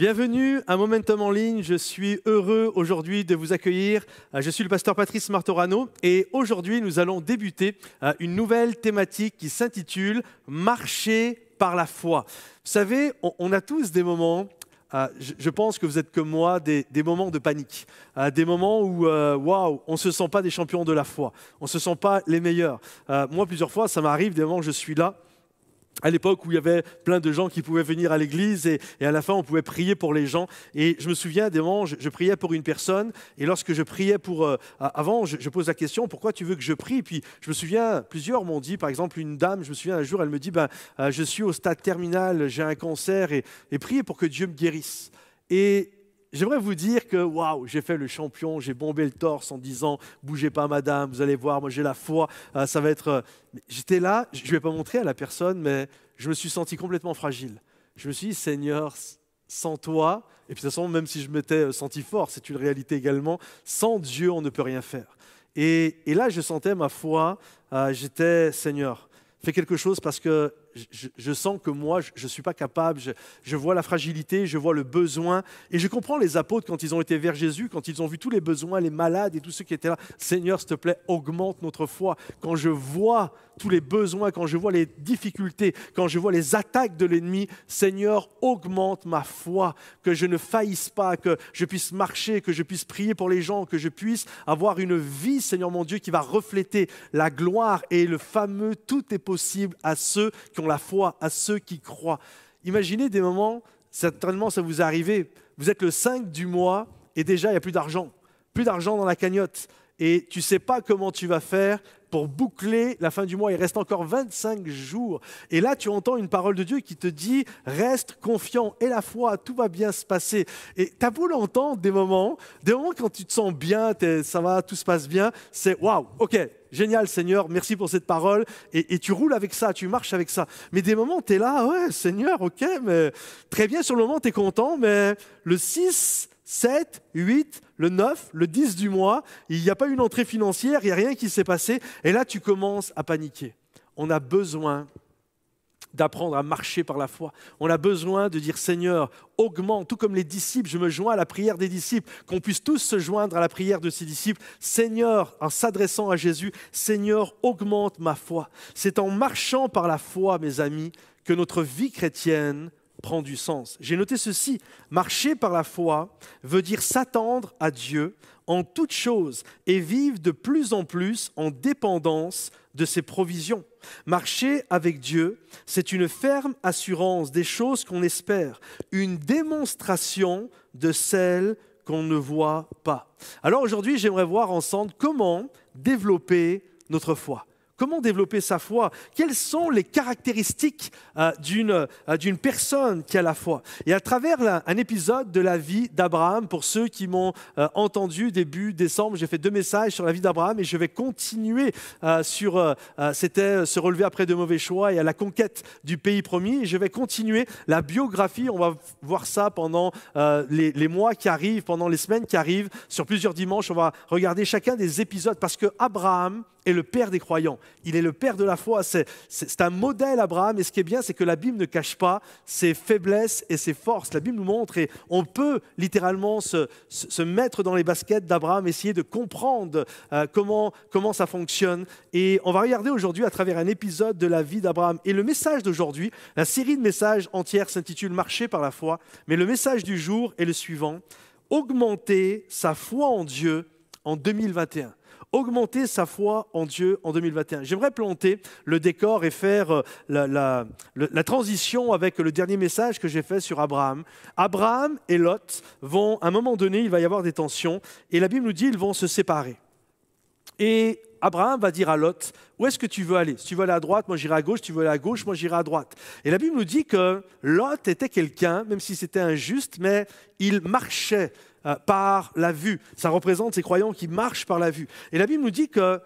Bienvenue à Momentum en ligne, je suis heureux aujourd'hui de vous accueillir. Je suis le pasteur Patrice Martorano et aujourd'hui nous allons débuter une nouvelle thématique qui s'intitule « Marcher par la foi ». Vous savez, on a tous des moments, je pense que vous êtes comme moi, des moments de panique, des moments où waouh, on ne se sent pas des champions de la foi, on ne se sent pas les meilleurs. Moi, plusieurs fois, ça m'arrive des moments où je suis là, à l'époque où il y avait plein de gens qui pouvaient venir à l'église et à la fin on pouvait prier pour les gens. Et je me souviens des moments où je priais pour une personne et lorsque je priais pour... avant, je pose la question, pourquoi tu veux que je prie? Puis je me souviens, plusieurs m'ont dit, par exemple une dame, je me souviens un jour, elle me dit, je suis au stade terminal, j'ai un cancer et priez pour que Dieu me guérisse. Et j'aimerais vous dire que waouh, j'ai fait le champion, j'ai bombé le torse en disant « Bougez pas madame, vous allez voir, moi j'ai la foi, ça va être... » J'étais là, je ne vais pas montrer à la personne, mais je me suis senti complètement fragile. Je me suis dit « Seigneur, sans toi, et puis de toute façon, même si je m'étais senti fort, c'est une réalité également, sans Dieu, on ne peut rien faire. » Et là, je sentais ma foi, j'étais « Seigneur, fais quelque chose parce que je sens que moi, je ne suis pas capable, je vois la fragilité, je vois le besoin. » Et je comprends les apôtres quand ils ont été vers Jésus, quand ils ont vu tous les besoins, les malades et tous ceux qui étaient là. « Seigneur, s'il te plaît, augmente notre foi. » Quand je vois tous les besoins, quand je vois les difficultés, quand je vois les attaques de l'ennemi, « Seigneur, augmente ma foi, que je ne faillisse pas, que je puisse marcher, que je puisse prier pour les gens, que je puisse avoir une vie, Seigneur mon Dieu, qui va refléter la gloire et le fameux « Tout est possible à ceux qui ont la foi, à ceux qui croient. » Imaginez des moments, certainement ça vous est arrivé, vous êtes le 5 du mois et déjà il n'y a plus d'argent dans la cagnotte et tu ne sais pas comment tu vas faire pour boucler la fin du mois. Il reste encore 25 jours. Et là, tu entends une parole de Dieu qui te dit « Reste confiant, aie la foi, tout va bien se passer. » Et tu as beau l'entendre des moments quand tu te sens bien, ça va, tout se passe bien, c'est « Waouh, ok, génial Seigneur, merci pour cette parole. » Et tu roules avec ça, tu marches avec ça. Mais des moments, tu es là « Ouais, Seigneur, ok, mais très bien, sur le moment, tu es content, mais le 6... 7, 8, le 9, le 10 du mois, il n'y a pas une entrée financière, il n'y a rien qui s'est passé. Et là, tu commences à paniquer. On a besoin d'apprendre à marcher par la foi. On a besoin de dire « Seigneur, augmente », tout comme les disciples, je me joins à la prière des disciples, qu'on puisse tous se joindre à la prière de ces disciples. « Seigneur », en s'adressant à Jésus, « Seigneur, augmente ma foi ». C'est en marchant par la foi, mes amis, que notre vie chrétienne prend du sens. J'ai noté ceci, marcher par la foi veut dire s'attendre à Dieu en toutes choses et vivre de plus en plus en dépendance de ses provisions. Marcher avec Dieu, c'est une ferme assurance des choses qu'on espère, une démonstration de celles qu'on ne voit pas. Alors aujourd'hui, j'aimerais voir ensemble comment développer notre foi. Comment développer sa foi? Quelles sont les caractéristiques d'une personne qui a la foi? Et à travers un épisode de la vie d'Abraham, pour ceux qui m'ont entendu début décembre, j'ai fait 2 messages sur la vie d'Abraham et je vais continuer c'était se relever après de mauvais choix et à la conquête du pays promis. Et je vais continuer la biographie, on va voir ça pendant les mois qui arrivent, pendant les semaines qui arrivent, sur plusieurs dimanches, on va regarder chacun des épisodes parce que Abraham est le père des croyants. Il est le père de la foi. C'est un modèle, Abraham. Et ce qui est bien, c'est que la Bible ne cache pas ses faiblesses et ses forces. La Bible nous montre et on peut littéralement se mettre dans les baskets d'Abraham, essayer de comprendre comment ça fonctionne. Et on va regarder aujourd'hui à travers un épisode de la vie d'Abraham. Et le message d'aujourd'hui, la série de messages entière s'intitule « Marcher par la foi ». Mais le message du jour est le suivant. Augmenter sa foi en Dieu en 2021. Augmenter sa foi en Dieu en 2021. J'aimerais planter le décor et faire la transition avec le dernier message que j'ai fait sur Abraham. Abraham et Lot vont, à un moment donné, il va y avoir des tensions et la Bible nous dit qu'ils vont se séparer. Et Abraham va dire à Lot, où est-ce que tu veux aller? Si tu veux aller à droite, moi j'irai à gauche. Si tu veux aller à gauche, moi j'irai à droite. Et la Bible nous dit que Lot était quelqu'un, même si c'était injuste, mais il marchait par la vue. Ça représente ces croyants qui marchent par la vue. Et la Bible nous dit que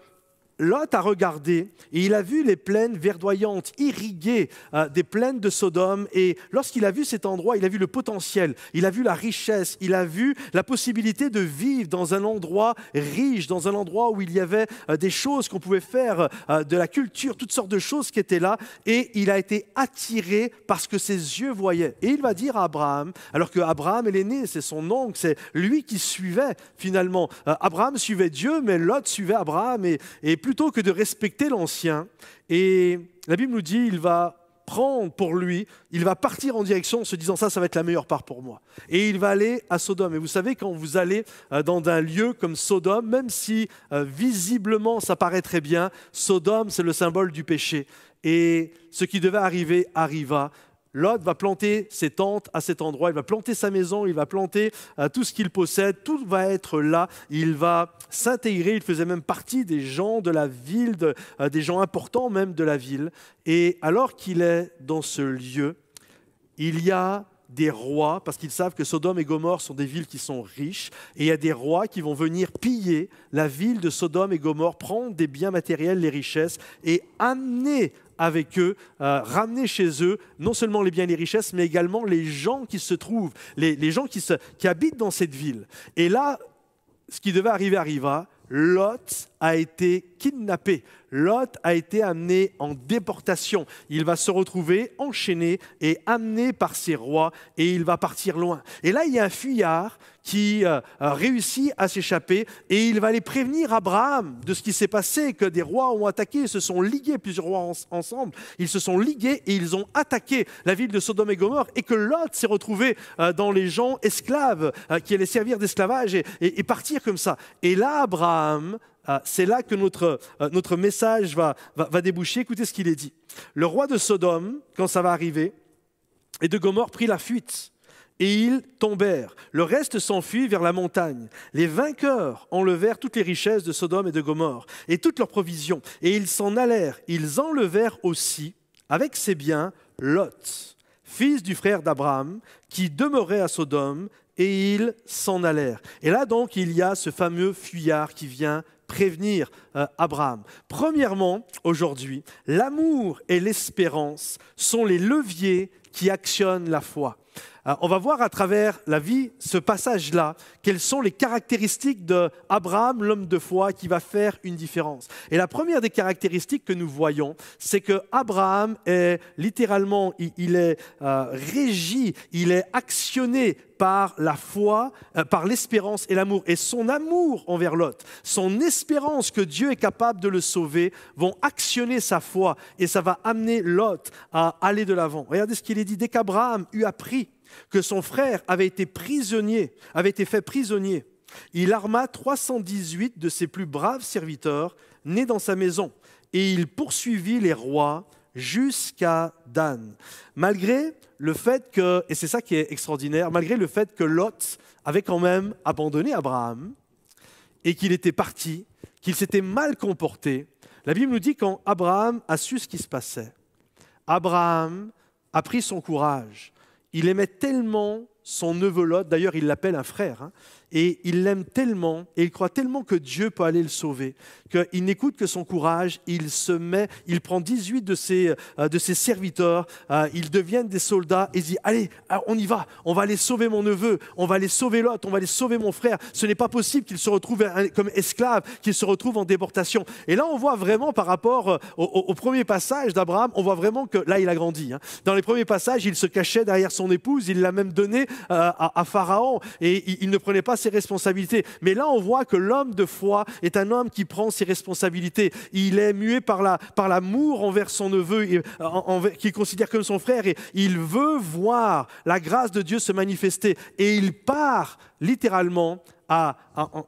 Lot a regardé et il a vu les plaines verdoyantes, irriguées des plaines de Sodome. Et lorsqu'il a vu cet endroit, il a vu le potentiel, il a vu la richesse, il a vu la possibilité de vivre dans un endroit riche, dans un endroit où il y avait des choses qu'on pouvait faire, de la culture, toutes sortes de choses qui étaient là. Et il a été attiré par ce que ses yeux voyaient. Et il va dire à Abraham, alors que Abraham est l'aîné, c'est son oncle, c'est lui qui suivait finalement. Abraham suivait Dieu, mais Lot suivait Abraham. Et plutôt que de respecter l'ancien, et la Bible nous dit, il va prendre pour lui, il va partir en direction en se disant ça va être la meilleure part pour moi. Et il va aller à Sodome. Et vous savez, quand vous allez dans un lieu comme Sodome, même si visiblement ça paraît très bien, Sodome c'est le symbole du péché. Et ce qui devait arriver arriva. Lot va planter ses tentes à cet endroit, il va planter sa maison, il va planter tout ce qu'il possède, tout va être là, il va s'intégrer, il faisait même partie des gens de la ville, des gens importants même de la ville. Et alors qu'il est dans ce lieu, il y a des rois, parce qu'ils savent que Sodome et Gomorrhe sont des villes qui sont riches, et il y a des rois qui vont venir piller la ville de Sodome et Gomorrhe, prendre des biens matériels, les richesses, et amener avec eux, ramener chez eux non seulement les biens et les richesses, mais également les gens qui se trouvent, les gens qui habitent dans cette ville. Et là, ce qui devait arriver arriva. Lot a été kidnappé. Lot a été amené en déportation. Il va se retrouver enchaîné et amené par ses rois et il va partir loin. Et là, il y a un fuyard qui réussit à s'échapper et il va aller prévenir Abraham de ce qui s'est passé, que des rois ont attaqué, ils se sont ligués, plusieurs rois ensemble, ils se sont ligués et ils ont attaqué la ville de Sodome et Gomorrhe et que Lot s'est retrouvé dans les gens esclaves qui allaient servir d'esclavage et partir comme ça. Et là, Abraham, c'est là que notre message va déboucher. Écoutez ce qu'il est dit. Le roi de Sodome, quand ça va arriver, et de Gomorrhe prit la fuite. Et ils tombèrent. Le reste s'enfuit vers la montagne. Les vainqueurs enlevèrent toutes les richesses de Sodome et de Gomorrhe et toutes leurs provisions. Et ils s'en allèrent. Ils enlevèrent aussi, avec ses biens, Lot, fils du frère d'Abraham, qui demeurait à Sodome, et ils s'en allèrent. Et là donc, il y a ce fameux fuyard qui vient prévenir Abraham. Premièrement, aujourd'hui, l'amour et l'espérance sont les leviers qui actionnent la foi. On va voir à travers la vie, ce passage-là, quelles sont les caractéristiques d'Abraham, l'homme de foi, qui va faire une différence. Et la première des caractéristiques que nous voyons, c'est qu'Abraham est littéralement, il est régi, il est actionné par la foi, par l'espérance et l'amour. Et son amour envers Lot, son espérance que Dieu est capable de le sauver, vont actionner sa foi et ça va amener Lot à aller de l'avant. Regardez ce qu'il est dit. Dès qu'Abraham eut appris que son frère avait été fait prisonnier, il arma 318 de ses plus braves serviteurs nés dans sa maison et il poursuivit les rois jusqu'à Dan. Malgré le fait que, et c'est ça qui est extraordinaire, malgré le fait que Lot avait quand même abandonné Abraham et qu'il était parti, qu'il s'était mal comporté, la Bible nous dit quand Abraham a su ce qui se passait, Abraham a pris son courage. Il aimait tellement son neveu Lot, d'ailleurs il l'appelle un frère, et il l'aime tellement, et il croit tellement que Dieu peut aller le sauver, qu'il n'écoute que son courage, il prend 18 de ses serviteurs, ils deviennent des soldats, et il dit, allez, on y va, on va aller sauver mon neveu, on va aller sauver Lot, on va aller sauver mon frère, ce n'est pas possible qu'il se retrouve comme esclave, qu'il se retrouve en déportation. Et là on voit vraiment par rapport au premier passage d'Abraham, on voit vraiment que là il a grandi. Dans les premiers passages, il se cachait derrière son épouse, il l'a même donné à Pharaon, et il ne prenait pas ses responsabilités. Mais là, on voit que l'homme de foi est un homme qui prend ses responsabilités. Il est mué par l'amour envers son neveu, qu'il considère comme son frère, et il veut voir la grâce de Dieu se manifester. Et il part littéralement,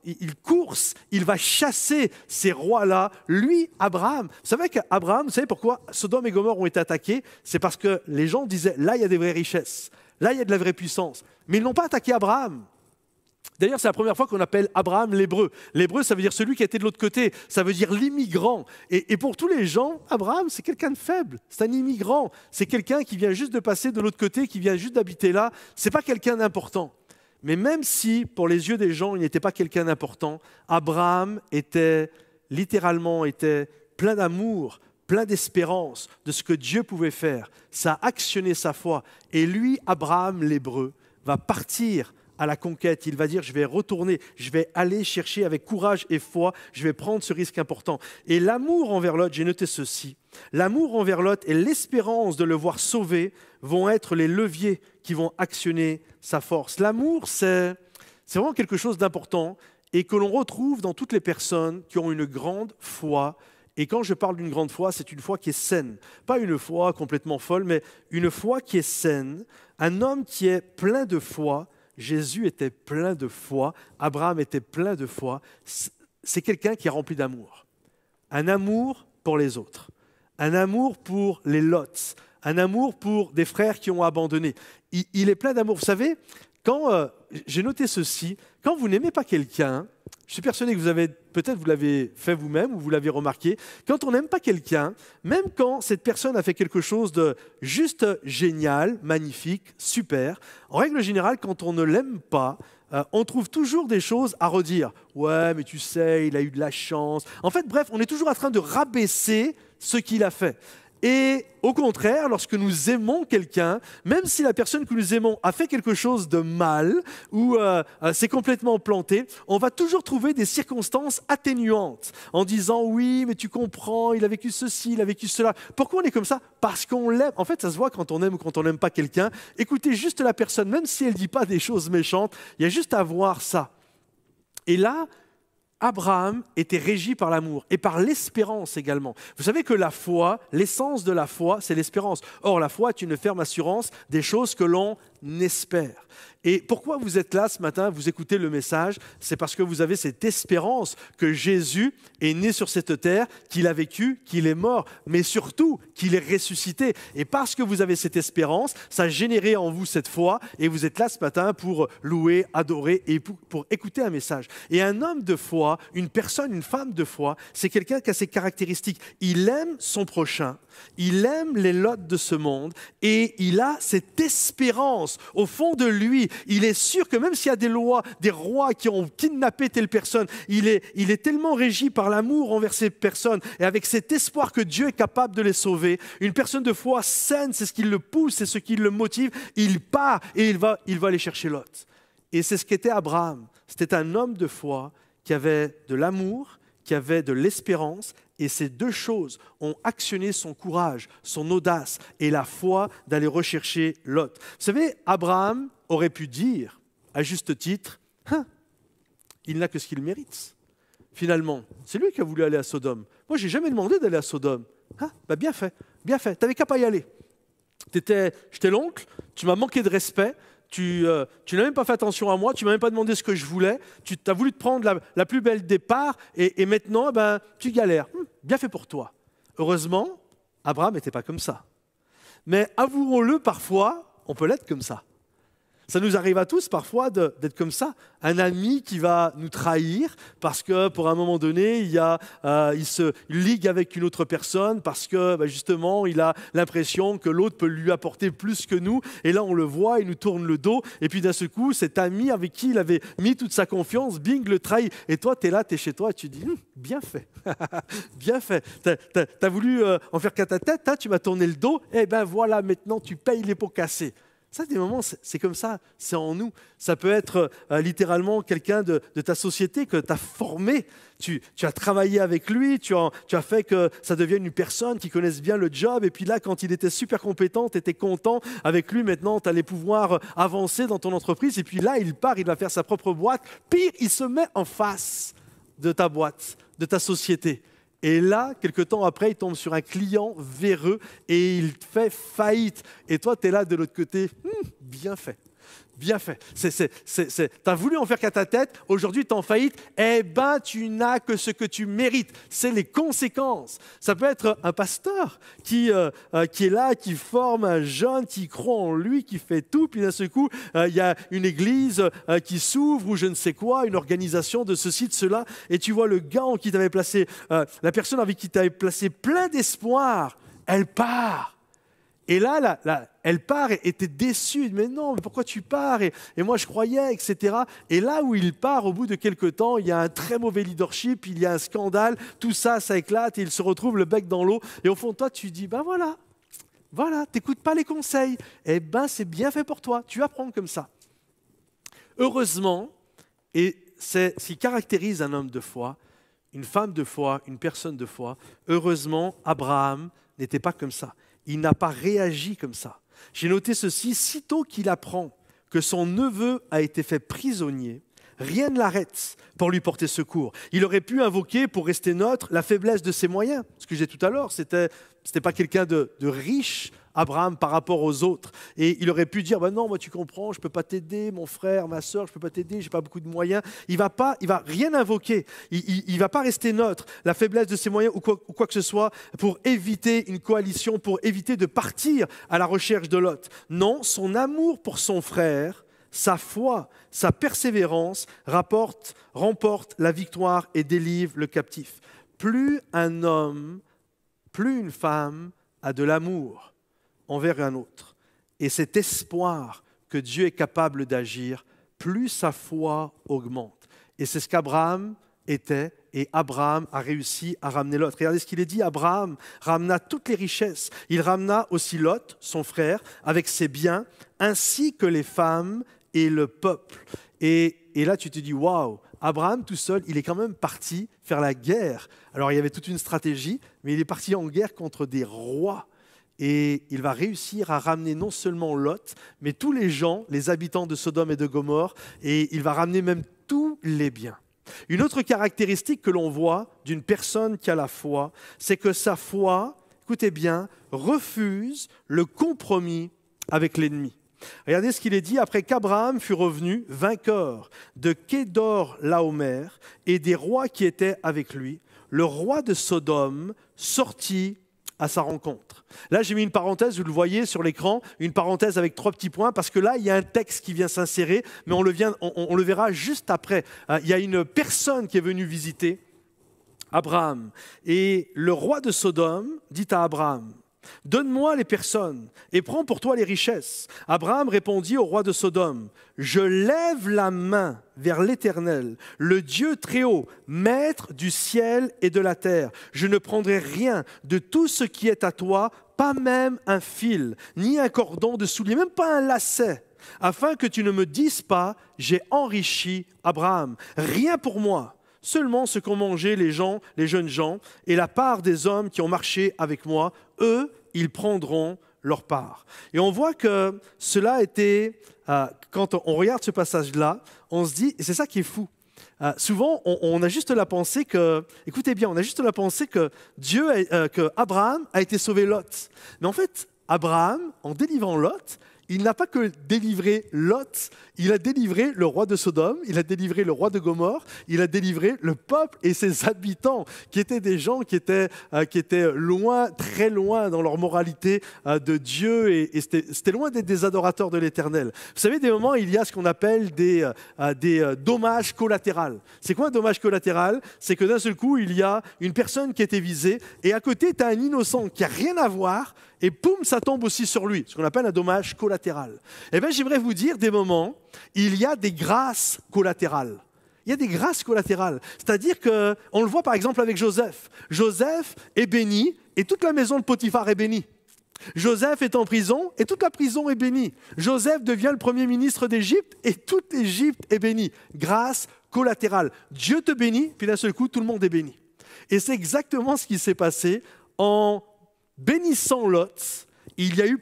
il course, il va chasser ces rois-là. Lui, Abraham, vous savez qu'Abraham, vous savez pourquoi Sodome et Gomorrhe ont été attaqués? C'est parce que les gens disaient, là, il y a des vraies richesses, là, il y a de la vraie puissance. Mais ils n'ont pas attaqué Abraham. D'ailleurs, c'est la première fois qu'on appelle Abraham l'hébreu. L'hébreu, ça veut dire celui qui a été de l'autre côté. Ça veut dire l'immigrant. Et pour tous les gens, Abraham, c'est quelqu'un de faible. C'est un immigrant. C'est quelqu'un qui vient juste de passer de l'autre côté, qui vient juste d'habiter là. Ce n'est pas quelqu'un d'important. Mais même si, pour les yeux des gens, il n'était pas quelqu'un d'important, Abraham était littéralement était plein d'amour, plein d'espérance de ce que Dieu pouvait faire. Ça a actionné sa foi. Et lui, Abraham l'Hébreu, va partir à la conquête. Il va dire, je vais retourner, je vais aller chercher avec courage et foi, je vais prendre ce risque important. Et l'amour envers l'autre, j'ai noté ceci, l'amour envers l'autre et l'espérance de le voir sauvé vont être les leviers qui vont actionner sa force. L'amour, c'est vraiment quelque chose d'important et que l'on retrouve dans toutes les personnes qui ont une grande foi. Et quand je parle d'une grande foi, c'est une foi qui est saine. Pas une foi complètement folle, mais une foi qui est saine. Un homme qui est plein de foi. Jésus était plein de foi. Abraham était plein de foi. C'est quelqu'un qui est rempli d'amour. Un amour pour les autres. Un amour pour les Lots. Un amour pour des frères qui ont abandonné. Il est plein d'amour. Vous savez, quand j'ai noté ceci, quand vous n'aimez pas quelqu'un, je suis persuadé que peut-être vous l'avez fait vous-même ou vous l'avez remarqué, quand on n'aime pas quelqu'un, même quand cette personne a fait quelque chose de juste génial, magnifique, super, en règle générale, quand on ne l'aime pas, on trouve toujours des choses à redire. Ouais, mais tu sais, il a eu de la chance. En fait, bref, on est toujours en train de rabaisser ce qu'il a fait. Et au contraire, lorsque nous aimons quelqu'un, même si la personne que nous aimons a fait quelque chose de mal ou s'est complètement planté, on va toujours trouver des circonstances atténuantes en disant « oui, mais tu comprends, il a vécu ceci, il a vécu cela ». Pourquoi on est comme ça? Parce qu'on l'aime. En fait, ça se voit quand on aime ou quand on n'aime pas quelqu'un. Écoutez juste la personne, même si elle ne dit pas des choses méchantes, il y a juste à voir ça. Et là, Abraham était régi par l'amour et par l'espérance également. Vous savez que la foi, l'essence de la foi, c'est l'espérance. Or, la foi est une ferme assurance des choses que l'on espère. Et pourquoi vous êtes là ce matin, vous écoutez le message? C'est parce que vous avez cette espérance que Jésus est né sur cette terre, qu'il a vécu, qu'il est mort, mais surtout qu'il est ressuscité. Et parce que vous avez cette espérance, ça a généré en vous cette foi et vous êtes là ce matin pour louer, adorer et pour écouter un message. Et un homme de foi, une personne, une femme de foi, c'est quelqu'un qui a ces caractéristiques. Il aime son prochain, il aime les lots de ce monde et il a cette espérance au fond de lui. Il est sûr que même s'il y a des lois, des rois qui ont kidnappé telle personne, il est tellement régi par l'amour envers ces personnes et avec cet espoir que Dieu est capable de les sauver. Une personne de foi saine, c'est ce qui le pousse, c'est ce qui le motive. Il part et il va aller chercher Lot. Et c'est ce qu'était Abraham. C'était un homme de foi qui avait de l'amour, qui avait de l'espérance. Et ces deux choses ont actionné son courage, son audace et la foi d'aller rechercher Lot. Vous savez, Abraham aurait pu dire, à juste titre, il n'a que ce qu'il mérite. Finalement, c'est lui qui a voulu aller à Sodome. Moi, je n'ai jamais demandé d'aller à Sodome. Bien fait, bien fait. Tu n'avais qu'à pas y aller. J'étais l'oncle, tu m'as manqué de respect, tu n'as même pas fait attention à moi, tu ne m'as même pas demandé ce que je voulais, tu as voulu te prendre la plus belle départ et maintenant, tu galères. Bien fait pour toi. Heureusement, Abraham n'était pas comme ça. Mais avouons-le, parfois, on peut l'être comme ça. Ça nous arrive à tous parfois d'être comme ça. Un ami qui va nous trahir parce que pour un moment donné, il se ligue avec une autre personne parce que justement, il a l'impression que l'autre peut lui apporter plus que nous. Et là, on le voit, il nous tourne le dos. Et puis d'un seul coup, cet ami avec qui il avait mis toute sa confiance, bing, le trahit. Et toi, tu es là, tu es chez toi et tu dis, bien fait, bien fait. Tu as voulu en faire qu'à ta tête, tu m'as tourné le dos. Et voilà, maintenant, tu payes les pots cassés. Ça, des moments, c'est comme ça, c'est en nous. Ça peut être littéralement quelqu'un de ta société que tu as formé. Tu as travaillé avec lui, tu as fait que ça devienne une personne qui connaisse bien le job. Et puis là, quand il était super compétent, tu étais content avec lui. Maintenant, tu allais pouvoir avancer dans ton entreprise. Et puis là, il part, il va faire sa propre boîte. Pire, il se met en face de ta boîte, de ta société. Et là, quelque temps après, il tombe sur un client véreux et il fait faillite. Et toi, tu es là de l'autre côté. Bien fait. Bien fait. Tu as voulu en faire qu'à ta tête, aujourd'hui tu es en faillite, tu n'as que ce que tu mérites. C'est les conséquences. Ça peut être un pasteur qui est là, qui forme un jeune, qui croit en lui, qui fait tout, puis d'un seul coup, il y a une église qui s'ouvre ou je ne sais quoi, une organisation de ceci, de cela, et tu vois le gars en qui t'avais placé, la personne avec qui tu avais placé plein d'espoir, elle part. Et là, elle part et était déçue. Mais non, mais pourquoi tu pars et moi, je croyais, etc. Et là où il part, au bout de quelques temps, il y a un très mauvais leadership, il y a un scandale, tout ça, ça éclate et il se retrouve le bec dans l'eau. Et au fond de toi, tu dis, ben voilà, t'écoutes pas les conseils. Eh ben, c'est bien fait pour toi, tu apprends comme ça. Heureusement, et c'est ce qui caractérise un homme de foi, une femme de foi, une personne de foi, heureusement, Abraham n'était pas comme ça. Il n'a pas réagi comme ça. J'ai noté ceci, sitôt qu'il apprend que son neveu a été fait prisonnier, rien ne l'arrête pour lui porter secours. Il aurait pu invoquer, pour rester neutre, la faiblesse de ses moyens. Ce que j'ai dit tout à l'heure, c'était pas quelqu'un de riche, Abraham, par rapport aux autres. Et il aurait pu dire, non, moi tu comprends, je ne peux pas t'aider, mon frère, ma soeur, je ne peux pas t'aider, je n'ai pas beaucoup de moyens. Il va rien invoquer, il ne va pas rester neutre, la faiblesse de ses moyens ou quoi que ce soit, pour éviter une coalition, pour éviter de partir à la recherche de Lot. Non, son amour pour son frère, sa foi, sa persévérance remporte la victoire et délivre le captif. Plus un homme, plus une femme a de l'amour envers un autre, et cet espoir que Dieu est capable d'agir, plus sa foi augmente. Et c'est ce qu'Abraham était, et Abraham a réussi à ramener Lot. Regardez ce qu'il est dit, Abraham ramena toutes les richesses. Il ramena aussi Lot, son frère, avec ses biens, ainsi que les femmes et le peuple. Et là, tu te dis, waouh, Abraham tout seul, il est quand même parti faire la guerre. Alors, il y avait toute une stratégie, mais il est parti en guerre contre des rois. Et il va réussir à ramener non seulement Lot, mais tous les gens, les habitants de Sodome et de Gomorrhe, et il va ramener même tous les biens. Une autre caractéristique que l'on voit d'une personne qui a la foi, c'est que sa foi, écoutez bien, refuse le compromis avec l'ennemi. Regardez ce qu'il est dit, après qu'Abraham fut revenu vainqueur de Kédor-Laomer et des rois qui étaient avec lui, le roi de Sodome sortit à sa rencontre. Là, j'ai mis une parenthèse, vous le voyez sur l'écran, une parenthèse avec 3 petits points, parce que là, il y a un texte qui vient s'insérer, mais on le verra juste après. Il y a une personne qui est venue visiter Abraham. Et le roi de Sodome dit à Abraham, « Donne-moi les personnes et prends pour toi les richesses. » Abraham répondit au roi de Sodome, « Je lève la main vers l'Éternel, le Dieu très haut, maître du ciel et de la terre. Je ne prendrai rien de tout ce qui est à toi, pas même un fil, ni un cordon de soulier, même pas un lacet, afin que tu ne me dises pas, j'ai enrichi Abraham. Rien pour moi. Seulement ce qu'ont mangé les jeunes gens, et la part des hommes qui ont marché avec moi, eux, ils prendront leur part. » Et on voit que cela était, quand on regarde ce passage-là, on se dit, et c'est ça qui est fou, souvent on a juste la pensée que, écoutez bien, on a juste la pensée que que Abraham a été sauvé Lot. Mais en fait, Abraham, en délivrant Lot, il n'a pas que délivré Lot, il a délivré le roi de Sodome, il a délivré le roi de Gomorrhe, il a délivré le peuple et ses habitants, qui étaient des gens qui étaient loin, très loin dans leur moralité de Dieu, et c'était loin d'être des adorateurs de l'Éternel. Vous savez, des moments, il y a ce qu'on appelle des dommages collatéraux. C'est quoi un dommage collatéral? C'est que d'un seul coup, il y a une personne qui a été visée, et à côté, tu as un innocent qui n'a rien à voir, et poum, ça tombe aussi sur lui, ce qu'on appelle un dommage collatéral. Eh bien, j'aimerais vous dire, des moments, il y a des grâces collatérales. Il y a des grâces collatérales. C'est-à-dire qu'on le voit par exemple avec Joseph. Joseph est béni et toute la maison de Potiphar est bénie. Joseph est en prison et toute la prison est bénie. Joseph devient le premier ministre d'Égypte et toute l'Égypte est bénie. grâce collatérale. Dieu te bénit, puis d'un seul coup, tout le monde est béni. Et c'est exactement ce qui s'est passé en bénissant Lot. Il y a eu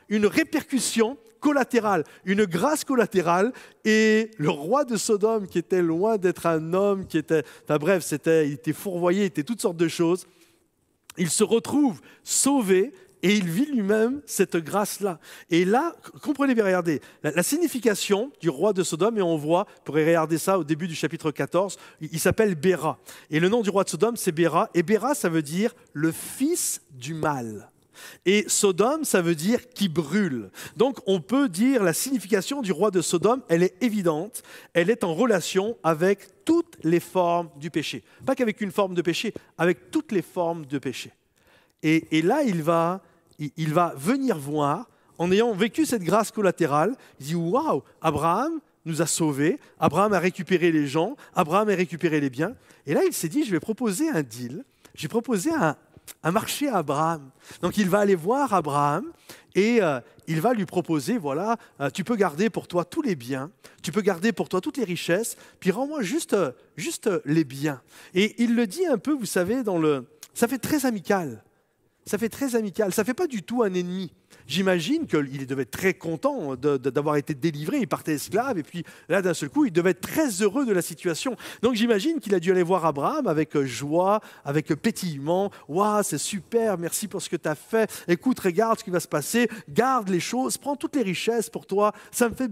une répercussion collatérale, une grâce collatérale, et le roi de Sodome, qui était loin d'être un homme, il était fourvoyé, il était toutes sortes de choses, il se retrouve sauvé, et il vit lui-même cette grâce-là. Et là, comprenez bien, regardez, la signification du roi de Sodome, et on voit, vous pourrez regarder ça au début du chapitre 14, il s'appelle Béra. Et le nom du roi de Sodome, c'est Béra. Et Béra, ça veut dire le fils du mal. Et Sodome, ça veut dire qui brûle. Donc on peut dire la signification du roi de Sodome, elle est évidente, elle est en relation avec toutes les formes du péché. Pas qu'avec une forme de péché, avec toutes les formes de péché. Et là, il va il va venir voir, en ayant vécu cette grâce collatérale, il dit « Waouh, Abraham nous a sauvés, Abraham a récupéré les gens, Abraham a récupéré les biens. » Et là, il s'est dit « Je vais proposer un deal, je vais proposer un marché à Abraham. » Donc il va aller voir Abraham et il va lui proposer, voilà, tu peux garder pour toi tous les biens, tu peux garder pour toi toutes les richesses, puis rends-moi juste les biens. Et il le dit un peu, vous savez, ça fait très amical. Ça fait très amical, ça ne fait pas du tout un ennemi. J'imagine qu'il devait être très content d'avoir été délivré, il partait esclave, et puis là, d'un seul coup, il devait être très heureux de la situation. Donc j'imagine qu'il a dû aller voir Abraham avec joie, avec pétillement. « Waouh, c'est super, merci pour ce que tu as fait. Écoute, regarde ce qui va se passer, garde les choses, prends toutes les richesses pour toi, ça me fait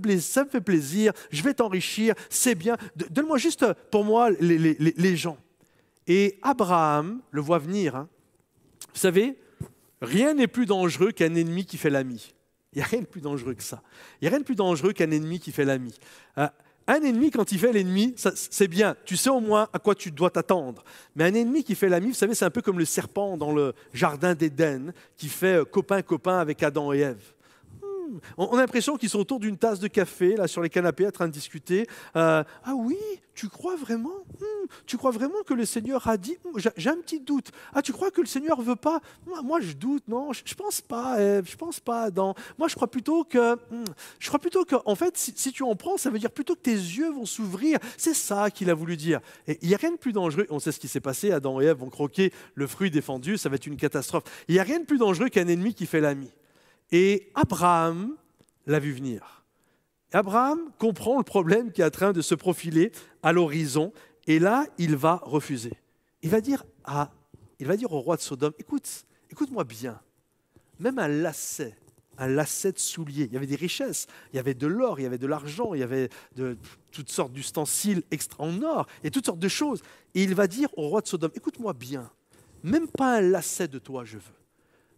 plaisir, je vais t'enrichir, c'est bien. Donne-moi juste pour moi les gens. » Et Abraham le voit venir. Hein. Vous savez, rien n'est plus dangereux qu'un ennemi qui fait l'ami. Il n'y a rien de plus dangereux que ça. Il n'y a rien de plus dangereux qu'un ennemi qui fait l'ami. Un ennemi, quand il fait l'ennemi, c'est bien. Tu sais au moins à quoi tu dois t'attendre. Mais un ennemi qui fait l'ami, vous savez, c'est un peu comme le serpent dans le jardin d'Éden qui fait copain-copain avec Adam et Ève. On a l'impression qu'ils sont autour d'une tasse de café, là, sur les canapés, en train de discuter. Ah oui, tu crois vraiment Tu crois vraiment que le Seigneur a dit J'ai un petit doute. Ah, tu crois que le Seigneur ne veut pas Moi, je doute. Non, je ne pense pas, Ève. Je ne pense pas, Adam. Moi, je crois plutôt que, en fait, si tu en prends, ça veut dire plutôt que tes yeux vont s'ouvrir. C'est ça qu'il a voulu dire. Et il n'y a rien de plus dangereux. On sait ce qui s'est passé. Adam et Ève vont croquer le fruit défendu. Ça va être une catastrophe. Il n'y a rien de plus dangereux qu'un ennemi qui fait l'ami. Et Abraham l'a vu venir. Abraham comprend le problème qui est en train de se profiler à l'horizon, et là, il va refuser. Il va dire au roi de Sodome, écoute-moi bien, même un lacet de souliers, il y avait des richesses, il y avait de l'or, il y avait de l'argent, il y avait de toutes sortes d'ustensiles extra en or, et toutes sortes de choses. Et il va dire au roi de Sodome, écoute-moi bien, même pas un lacet de toi je veux.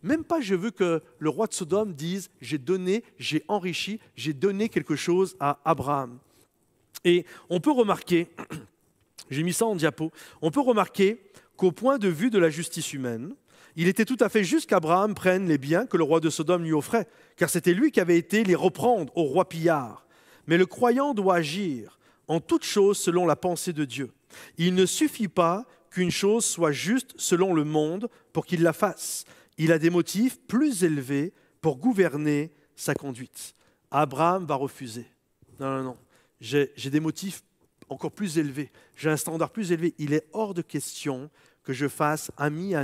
Même pas je veux que le roi de Sodome dise « j'ai donné, j'ai enrichi, j'ai donné quelque chose à Abraham ». Et on peut remarquer, j'ai mis ça en diapo, on peut remarquer qu'au point de vue de la justice humaine, il était tout à fait juste qu'Abraham prenne les biens que le roi de Sodome lui offrait, car c'était lui qui avait été les reprendre au roi pillard. Mais le croyant doit agir en toute chose selon la pensée de Dieu. Il ne suffit pas qu'une chose soit juste selon le monde pour qu'il la fasse. Il a des motifs plus élevés pour gouverner sa conduite. Abraham va refuser. Non. J'ai des motifs encore plus élevés. J'ai un standard plus élevé. Il est hors de question que je fasse ami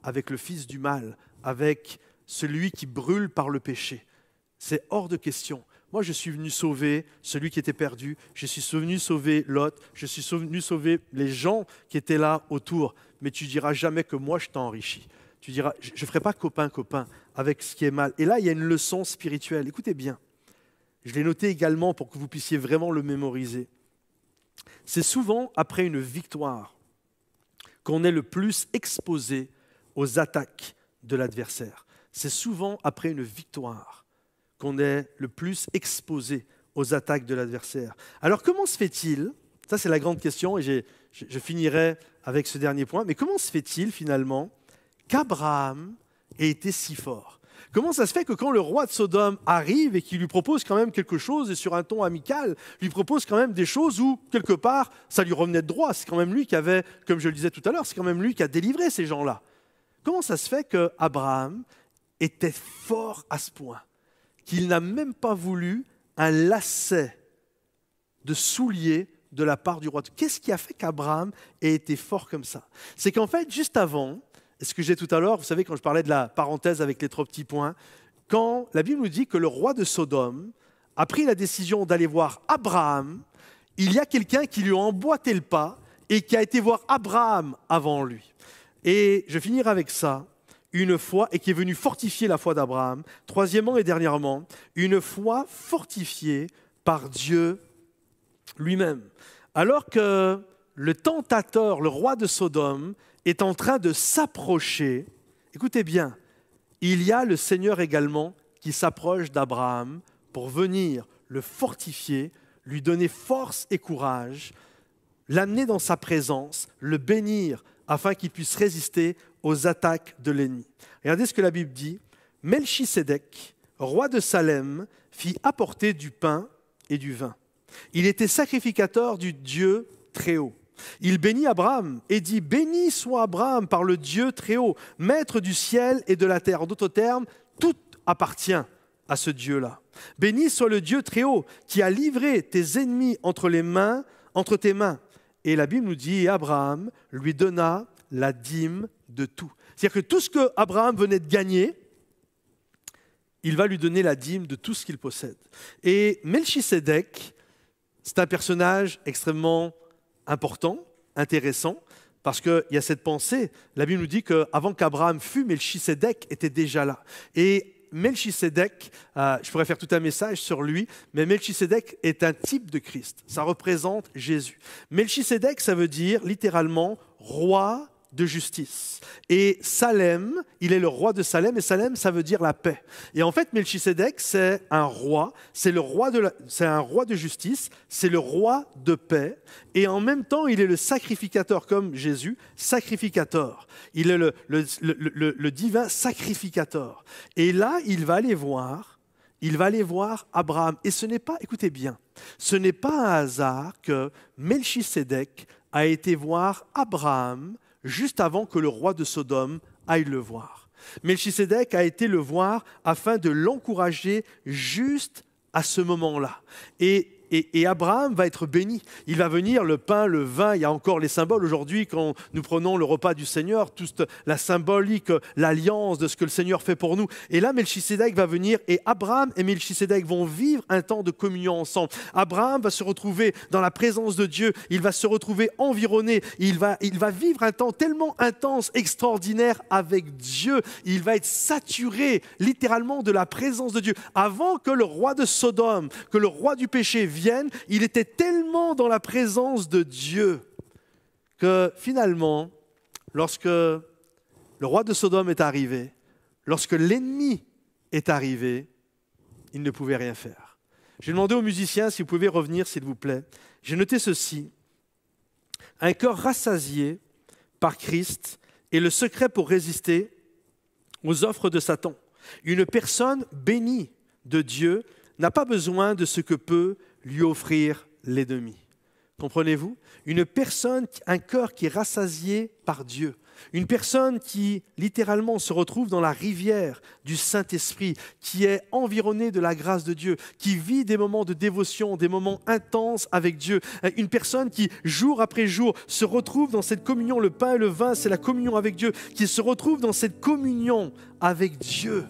avec le fils du mal, avec celui qui brûle par le péché. C'est hors de question. Moi, je suis venu sauver celui qui était perdu. Je suis venu sauver Lot. Je suis venu sauver les gens qui étaient là autour. Mais tu ne diras jamais que moi, je t'ai enrichi. Tu diras, je ne ferai pas copain avec ce qui est mal. Et là, il y a une leçon spirituelle. Écoutez bien. Je l'ai noté également pour que vous puissiez vraiment le mémoriser. C'est souvent après une victoire qu'on est le plus exposé aux attaques de l'adversaire. C'est souvent après une victoire qu'on est le plus exposé aux attaques de l'adversaire. Alors comment se fait-il, ça c'est la grande question et je finirai avec ce dernier point, mais comment se fait-il finalement qu'Abraham ait été si fort? Comment ça se fait que quand le roi de Sodome arrive et qu'il lui propose quand même quelque chose, et sur un ton amical, lui propose quand même des choses où, quelque part, ça lui revenait de droit. C'est quand même lui qui avait, comme je le disais tout à l'heure, c'est quand même lui qui a délivré ces gens-là. Comment ça se fait qu'Abraham était fort à ce point qu'il n'a même pas voulu un lacet de souliers de la part du roi? Qu'est-ce qui a fait qu'Abraham ait été fort comme ça? C'est qu'en fait, juste avant, ce que j'ai tout à l'heure, vous savez, quand je parlais de la parenthèse avec les 3 petits points, quand la Bible nous dit que le roi de Sodome a pris la décision d'aller voir Abraham, il y a quelqu'un qui lui a emboîté le pas et qui a été voir Abraham avant lui. Et je finirai avec ça, une foi, et qui est venu fortifier la foi d'Abraham. Troisièmement et dernièrement, une foi fortifiée par Dieu lui-même. Alors que le tentateur, le roi de Sodome, est en train de s'approcher, écoutez bien, il y a le Seigneur également qui s'approche d'Abraham pour venir le fortifier, lui donner force et courage, l'amener dans sa présence, le bénir afin qu'il puisse résister aux attaques de l'ennemi. Regardez ce que la Bible dit. Melchisédek, roi de Salem, fit apporter du pain et du vin. Il était sacrificateur du Dieu Très-Haut. Il bénit Abraham et dit « Béni soit Abraham par le Dieu Très-Haut, maître du ciel et de la terre. » En d'autres termes, tout appartient à ce Dieu-là. « Béni soit le Dieu Très-Haut qui a livré tes ennemis entre tes mains. » Et la Bible nous dit « Et Abraham lui donna la dîme de tout. » C'est-à-dire que tout ce que Abraham venait de gagner, il va lui donner la dîme de tout ce qu'il possède. Et Melchisédek, c'est un personnage extrêmement important, intéressant, parce qu'il y a cette pensée. La Bible nous dit qu'avant qu'Abraham fût, Melchisédek était déjà là. Et Melchisédek, je pourrais faire tout un message sur lui, mais Melchisédek est un type de Christ. Ça représente Jésus. Melchisédek, ça veut dire littéralement roi de justice. Et Salem, il est le roi de Salem, et Salem, ça veut dire la paix. Et en fait, Melchisédek, c'est un roi, c'est un roi de justice, c'est le roi de paix, et en même temps, il est le sacrificateur, comme Jésus, sacrificateur. Il est le divin sacrificateur. Et là, il va aller voir Abraham. Et ce n'est pas, écoutez bien, ce n'est pas un hasard que Melchisédek a été voir Abraham juste avant que le roi de Sodome aille le voir. Melchisédek a été le voir afin de l'encourager juste à ce moment-là. Et Abraham va être béni. Il va venir, le pain, le vin, il y a encore les symboles. Aujourd'hui, quand nous prenons le repas du Seigneur, toute la symbolique, l'alliance de ce que le Seigneur fait pour nous. Et là, Melchisédek va venir et Abraham et Melchisédek vont vivre un temps de communion ensemble. Abraham va se retrouver dans la présence de Dieu. Il va se retrouver environné. Il va vivre un temps tellement intense, extraordinaire avec Dieu. Il va être saturé littéralement de la présence de Dieu. Avant que le roi de Sodome, que le roi du péché vienne, il était tellement dans la présence de Dieu que finalement, lorsque le roi de Sodome est arrivé, lorsque l'ennemi est arrivé, il ne pouvait rien faire. J'ai demandé aux musiciens si vous pouvez revenir, s'il vous plaît. J'ai noté ceci. Un cœur rassasié par Christ est le secret pour résister aux offres de Satan. Une personne bénie de Dieu n'a pas besoin de ce que peut lui offrir l'ennemi. Comprenez-vous? Une personne, un cœur qui est rassasié par Dieu. Une personne qui, littéralement, se retrouve dans la rivière du Saint-Esprit, qui est environnée de la grâce de Dieu, qui vit des moments de dévotion, des moments intenses avec Dieu. Une personne qui, jour après jour, se retrouve dans cette communion. Le pain et le vin, c'est la communion avec Dieu. Qui se retrouve dans cette communion avec Dieu.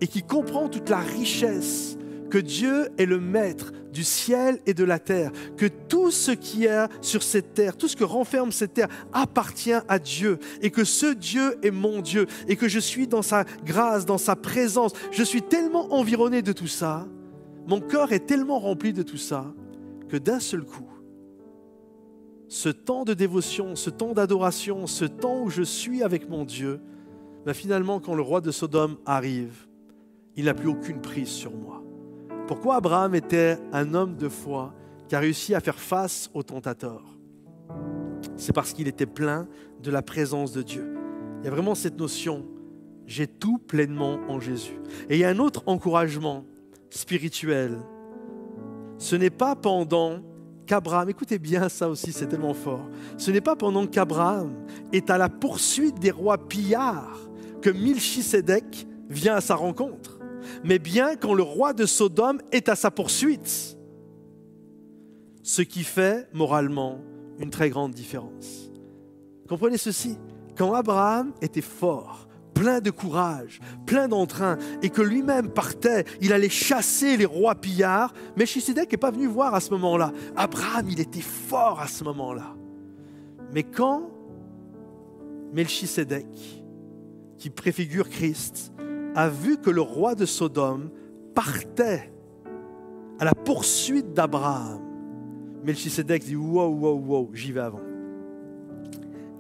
Et qui comprend toute la richesse que Dieu est le maître du ciel et de la terre, que tout ce qui est sur cette terre, tout ce que renferme cette terre appartient à Dieu et que ce Dieu est mon Dieu et que je suis dans sa grâce, dans sa présence. Je suis tellement environné de tout ça, mon cœur est tellement rempli de tout ça que d'un seul coup, ce temps de dévotion, ce temps d'adoration, ce temps où je suis avec mon Dieu, finalement, quand le roi de Sodome arrive, il n'a plus aucune prise sur moi. Pourquoi Abraham était un homme de foi qui a réussi à faire face au tentateur? C'est parce qu'il était plein de la présence de Dieu. Il y a vraiment cette notion, j'ai tout pleinement en Jésus. Et il y a un autre encouragement spirituel. Ce n'est pas pendant qu'Abraham, écoutez bien ça aussi, c'est tellement fort. Ce n'est pas pendant qu'Abraham est à la poursuite des rois pillards que Melchisédek vient à sa rencontre. Mais bien quand le roi de Sodome est à sa poursuite. Ce qui fait moralement une très grande différence. Comprenez ceci, quand Abraham était fort, plein de courage, plein d'entrain, et que lui-même partait, il allait chasser les rois pillards, Melchisédek n'est pas venu voir à ce moment-là. Abraham, il était fort à ce moment-là. Mais quand Melchisédek, qui préfigure Christ, a vu que le roi de Sodome partait à la poursuite d'Abraham, Melchisédek dit « wow, j'y vais avant ».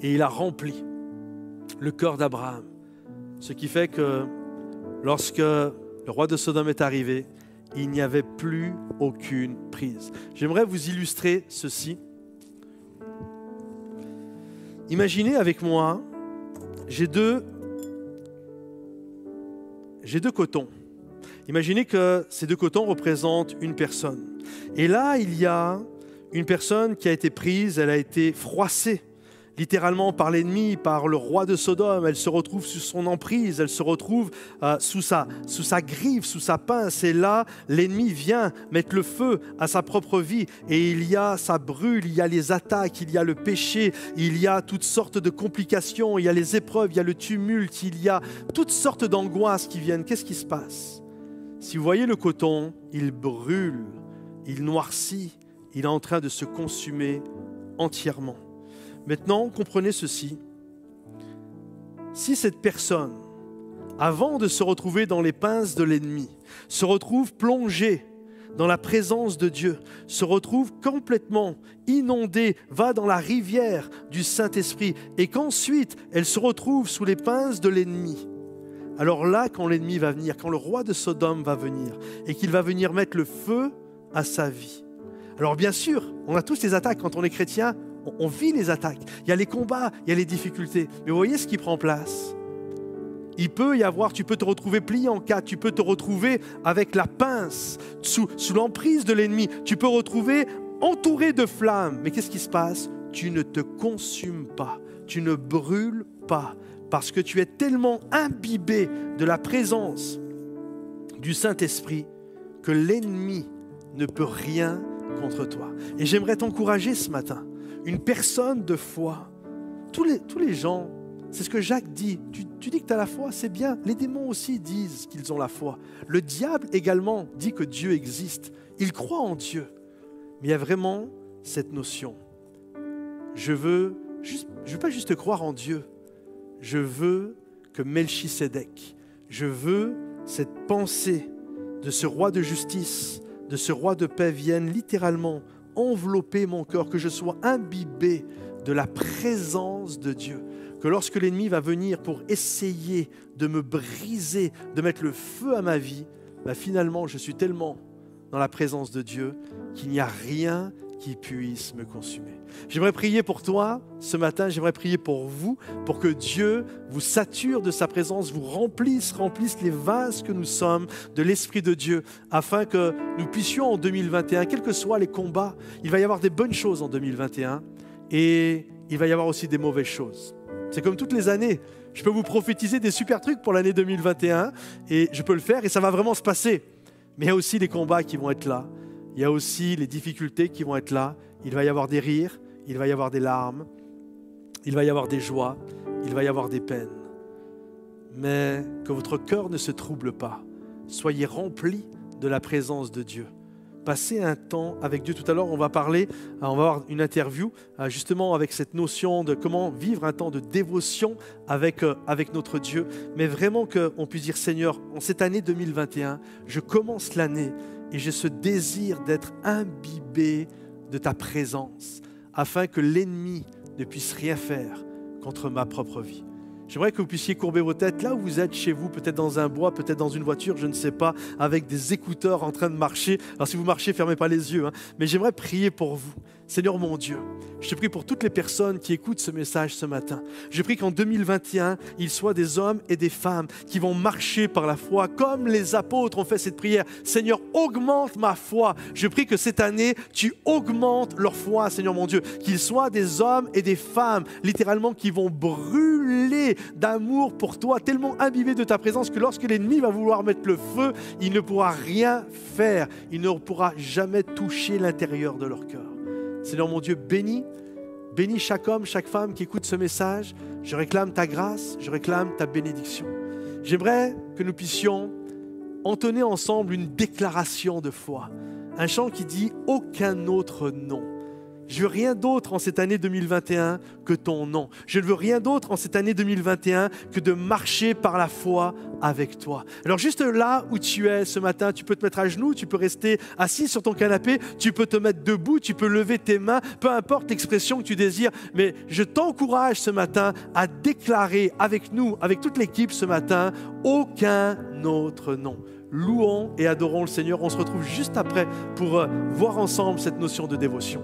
Et il a rempli le cœur d'Abraham. Ce qui fait que lorsque le roi de Sodome est arrivé, il n'y avait plus aucune prise. J'aimerais vous illustrer ceci. Imaginez avec moi, j'ai deux j'ai 2 cotons. Imaginez que ces 2 cotons représentent une personne. Et là, il y a une personne qui a été prise, elle a été froissée, littéralement par l'ennemi, par le roi de Sodome. Elle se retrouve sous son emprise, elle se retrouve sous sa griffe, sous sa pince. Et là, l'ennemi vient mettre le feu à sa propre vie. Et ça brûle, il y a les attaques, il y a le péché, il y a toutes sortes de complications, il y a les épreuves, il y a le tumulte, il y a toutes sortes d'angoisses qui viennent. Qu'est-ce qui se passe? Si vous voyez le coton, il brûle, il noircit, il est en train de se consumer entièrement. Maintenant, comprenez ceci. Si cette personne, avant de se retrouver dans les pinces de l'ennemi, se retrouve plongée dans la présence de Dieu, se retrouve complètement inondée, va dans la rivière du Saint-Esprit, et qu'ensuite elle se retrouve sous les pinces de l'ennemi, alors là, quand l'ennemi va venir, quand le roi de Sodome va venir, et qu'il va venir mettre le feu à sa vie. Alors bien sûr, on a tous les attaques. Quand on est chrétien, on vit les attaques. Il y a les combats, il y a les difficultés. Mais vous voyez ce qui prend place? Il peut y avoir, tu peux te retrouver plié en quatre, tu peux te retrouver avec la pince, sous l'emprise de l'ennemi. Tu peux te retrouver entouré de flammes. Mais qu'est-ce qui se passe? Tu ne te consumes pas, tu ne brûles pas. Parce que tu es tellement imbibé de la présence du Saint-Esprit que l'ennemi ne peut rien contre toi. Et j'aimerais t'encourager ce matin. Une personne de foi, tous les gens, c'est ce que Jacques dit. Tu dis que tu as la foi, c'est bien. Les démons aussi disent qu'ils ont la foi. Le diable également dit que Dieu existe. Il croit en Dieu. Mais il y a vraiment cette notion. Je veux pas juste croire en Dieu. Je veux que Melchisédek, je veux cette pensée de ce roi de justice, de ce roi de paix vienne littéralement envelopper mon cœur, que je sois imbibé de la présence de Dieu. Que lorsque l'ennemi va venir pour essayer de me briser, de mettre le feu à ma vie, finalement je suis tellement dans la présence de Dieu qu'il n'y a rien qui puisse me consumer. J'aimerais prier pour toi ce matin, j'aimerais prier pour vous, pour que Dieu vous sature de sa présence, vous remplisse les vases que nous sommes de l'Esprit de Dieu, afin que nous puissions en 2021, quels que soient les combats, il va y avoir des bonnes choses en 2021 et il va y avoir aussi des mauvaises choses. C'est comme toutes les années, je peux vous prophétiser des super trucs pour l'année 2021 et je peux le faire et ça va vraiment se passer. Mais il y a aussi les combats qui vont être là. Il y a aussi les difficultés qui vont être là. Il va y avoir des rires, il va y avoir des larmes, il va y avoir des joies, il va y avoir des peines. Mais que votre cœur ne se trouble pas. Soyez remplis de la présence de Dieu. Passez un temps avec Dieu. Tout à l'heure, on va avoir une interview justement avec cette notion de comment vivre un temps de dévotion avec notre Dieu. Mais vraiment qu'on puisse dire, Seigneur, en cette année 2021, je commence l'année et j'ai ce désir d'être imbibé de ta présence, afin que l'ennemi ne puisse rien faire contre ma propre vie. J'aimerais que vous puissiez courber vos têtes là où vous êtes, chez vous, peut-être dans un bois, peut-être dans une voiture, je ne sais pas, avec des écouteurs en train de marcher. Alors si vous marchez, fermez pas les yeux, mais j'aimerais prier pour vous. Seigneur mon Dieu, je te prie pour toutes les personnes qui écoutent ce message ce matin. Je prie qu'en 2021, ils soient des hommes et des femmes qui vont marcher par la foi, comme les apôtres ont fait cette prière. Seigneur, augmente ma foi. Je prie que cette année, tu augmentes leur foi, Seigneur mon Dieu. Qu'ils soient des hommes et des femmes, littéralement, qui vont brûler d'amour pour toi, tellement imbibés de ta présence que lorsque l'ennemi va vouloir mettre le feu, il ne pourra rien faire. Il ne pourra jamais toucher l'intérieur de leur cœur. Seigneur mon Dieu, bénis chaque homme, chaque femme qui écoute ce message. Je réclame ta grâce, je réclame ta bénédiction. J'aimerais que nous puissions entonner ensemble une déclaration de foi. Un chant qui dit « Aucun autre nom ». Je veux rien d'autre en cette année 2021 que ton nom. Je ne veux rien d'autre en cette année 2021 que de marcher par la foi avec toi. Alors juste là où tu es ce matin, tu peux te mettre à genoux, tu peux rester assis sur ton canapé, tu peux te mettre debout, tu peux lever tes mains, peu importe l'expression que tu désires. Mais je t'encourage ce matin à déclarer avec nous, avec toute l'équipe ce matin, aucun autre nom. Louons et adorons le Seigneur. On se retrouve juste après pour voir ensemble cette notion de dévotion.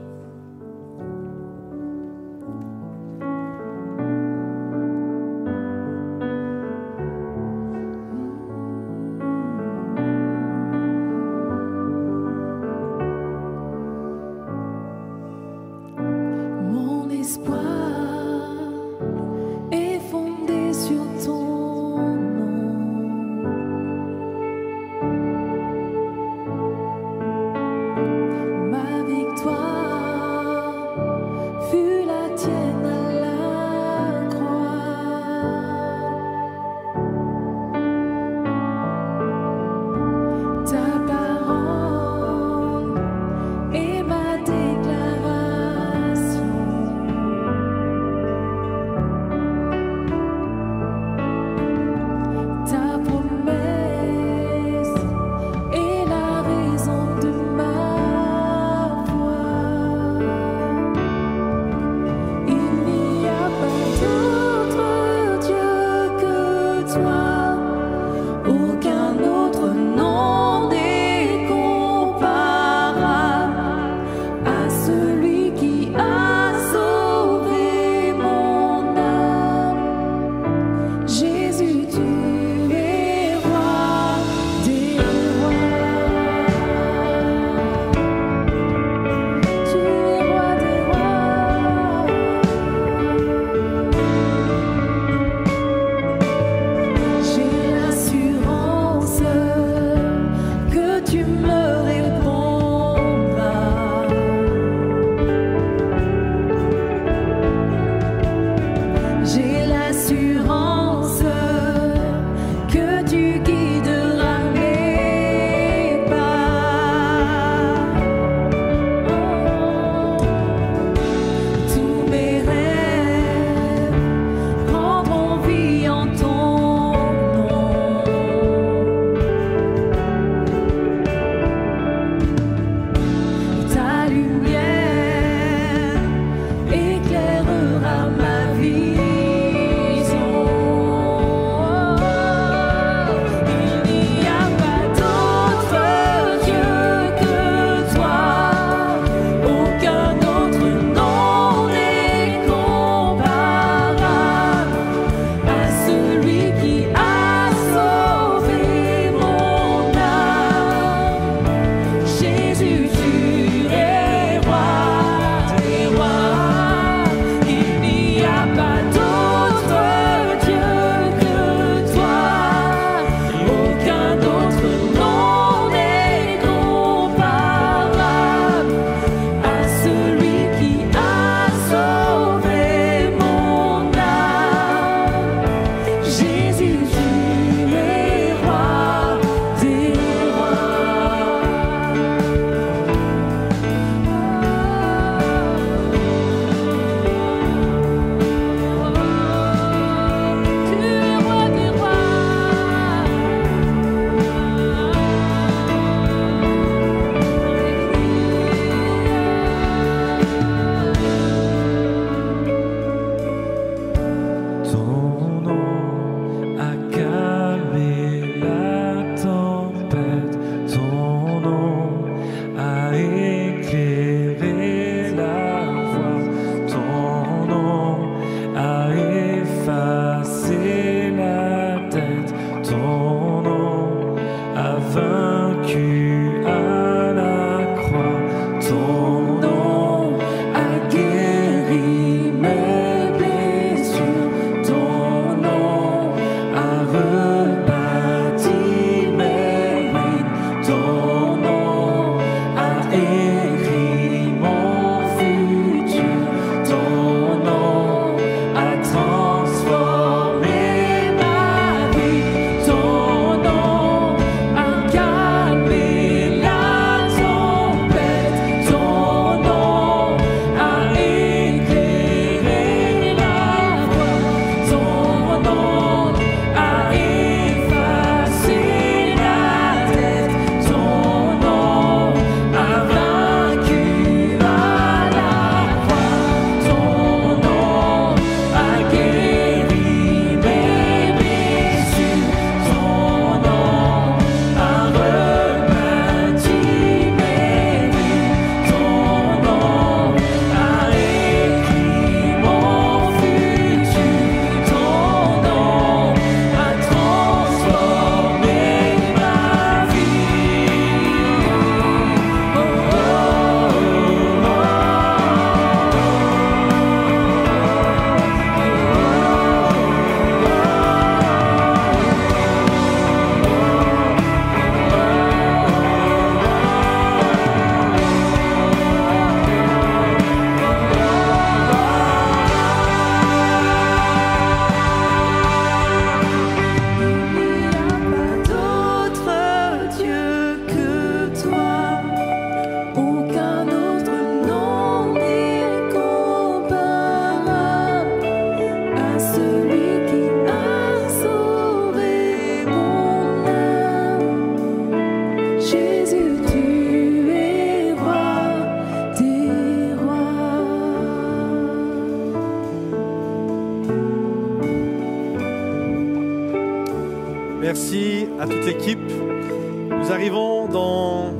Merci à toute l'équipe. Nous arrivons dans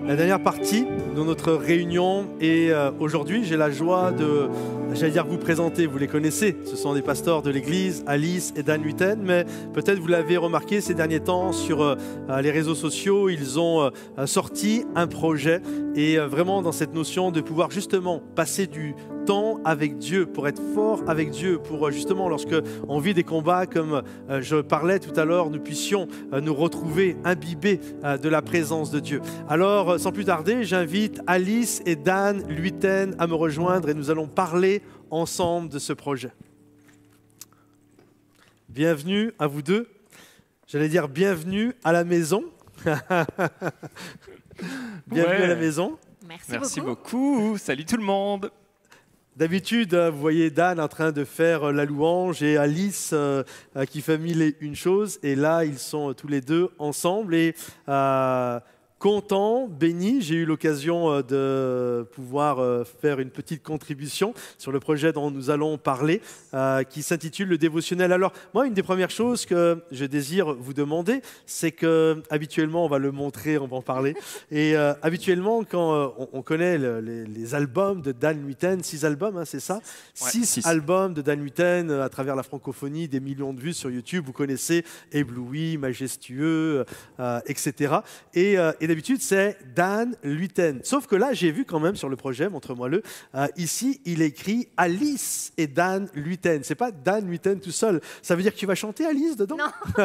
la dernière partie de notre réunion et aujourd'hui j'ai la joie de, vous présenter, vous les connaissez, ce sont des pasteurs de l'église, Alice et Dan Luiten, mais peut-être vous l'avez remarqué ces derniers temps sur les réseaux sociaux, ils ont sorti un projet et vraiment dans cette notion de pouvoir justement passer du temps avec Dieu, pour être fort avec Dieu, pour justement lorsque on vit des combats comme je parlais tout à l'heure, nous puissions nous retrouver imbibés de la présence de Dieu. Alors sans plus tarder, j'invite Alice et Dan Luiten à me rejoindre et nous allons parler ensemble de ce projet. Bienvenue à vous deux. J'allais dire bienvenue à la maison. Bienvenue à la maison. Merci beaucoup. Salut tout le monde. D'habitude, vous voyez Dan en train de faire la louange et Alice qui fait mille et une choses. Et là, ils sont tous les deux ensemble et content, béni. J'ai eu l'occasion de pouvoir faire une petite contribution sur le projet dont nous allons parler, qui s'intitule le dévotionnel. Alors, moi, une des premières choses que je désire vous demander, c'est que habituellement, on va le montrer, on va en parler. Et habituellement, quand on connaît les albums de Dan Luiten, 6 albums, hein, c'est ça, ouais, 6 albums de Dan Luiten à travers la francophonie, des millions de vues sur YouTube. Vous connaissez Ébloui, Majestueux, etc. Et d'habitude, c'est Dan Luiten. Sauf que là, j'ai vu quand même sur le projet, montre-moi-le, ici, il écrit Alice et Dan Luiten. C'est pas Dan Luiten tout seul. Ça veut dire que tu vas chanter Alice dedans? Non. On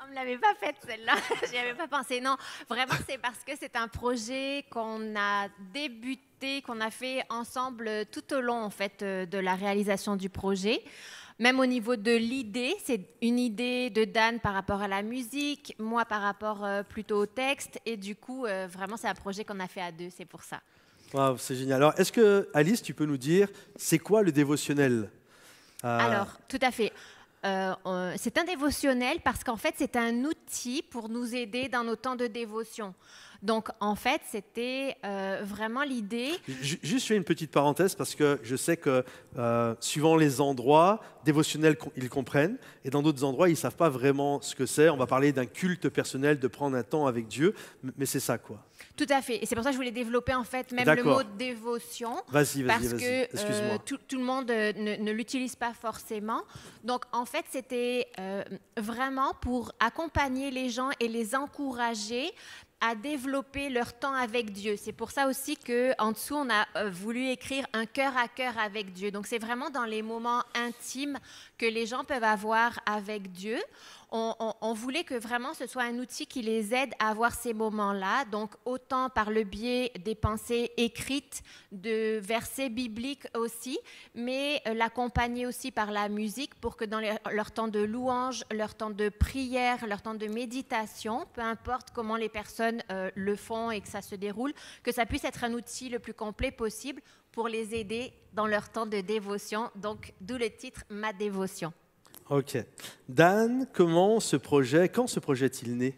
ne me l'avait pas faite celle-là. J'y avais pas pensé. Non, vraiment, c'est parce que c'est un projet qu'on a débuté, qu'on a fait ensemble tout au long en fait de la réalisation du projet. Même au niveau de l'idée, c'est une idée de Dan par rapport à la musique, moi par rapport plutôt au texte. Et du coup, vraiment, c'est un projet qu'on a fait à deux, c'est pour ça. Wow, c'est génial. Alors, est-ce que, Alice, tu peux nous dire, c'est quoi le dévotionnel? Alors, tout à fait. C'est un dévotionnel parce qu'en fait, c'est un outil pour nous aider dans nos temps de dévotion. Donc, en fait, c'était vraiment l'idée. Juste fais une petite parenthèse parce que je sais que suivant les endroits dévotionnels, ils comprennent et dans d'autres endroits, ils ne savent pas vraiment ce que c'est. On va parler d'un culte personnel, de prendre un temps avec Dieu, mais c'est ça quoi. Tout à fait. Et c'est pour ça que je voulais développer en fait même le mot dévotion. Vas-y. Parce que tout le monde ne l'utilise pas forcément. Donc, en fait, c'était vraiment pour accompagner les gens et les encourager à développer leur temps avec Dieu. C'est pour ça aussi qu'en dessous, on a voulu écrire un cœur à cœur avec Dieu. Donc, c'est vraiment dans les moments intimes que les gens peuvent avoir avec Dieu. On voulait que vraiment ce soit un outil qui les aide à avoir ces moments-là, donc autant par le biais des pensées écrites, de versets bibliques aussi, mais l'accompagner aussi par la musique pour que dans leur temps de louange, leur temps de prière, leur temps de méditation, peu importe comment les personnes le font et que ça se déroule, que ça puisse être un outil le plus complet possible pour les aider dans leur temps de dévotion, donc d'où le titre « Ma dévotion ». Ok. Dan, quand ce projet est-il né?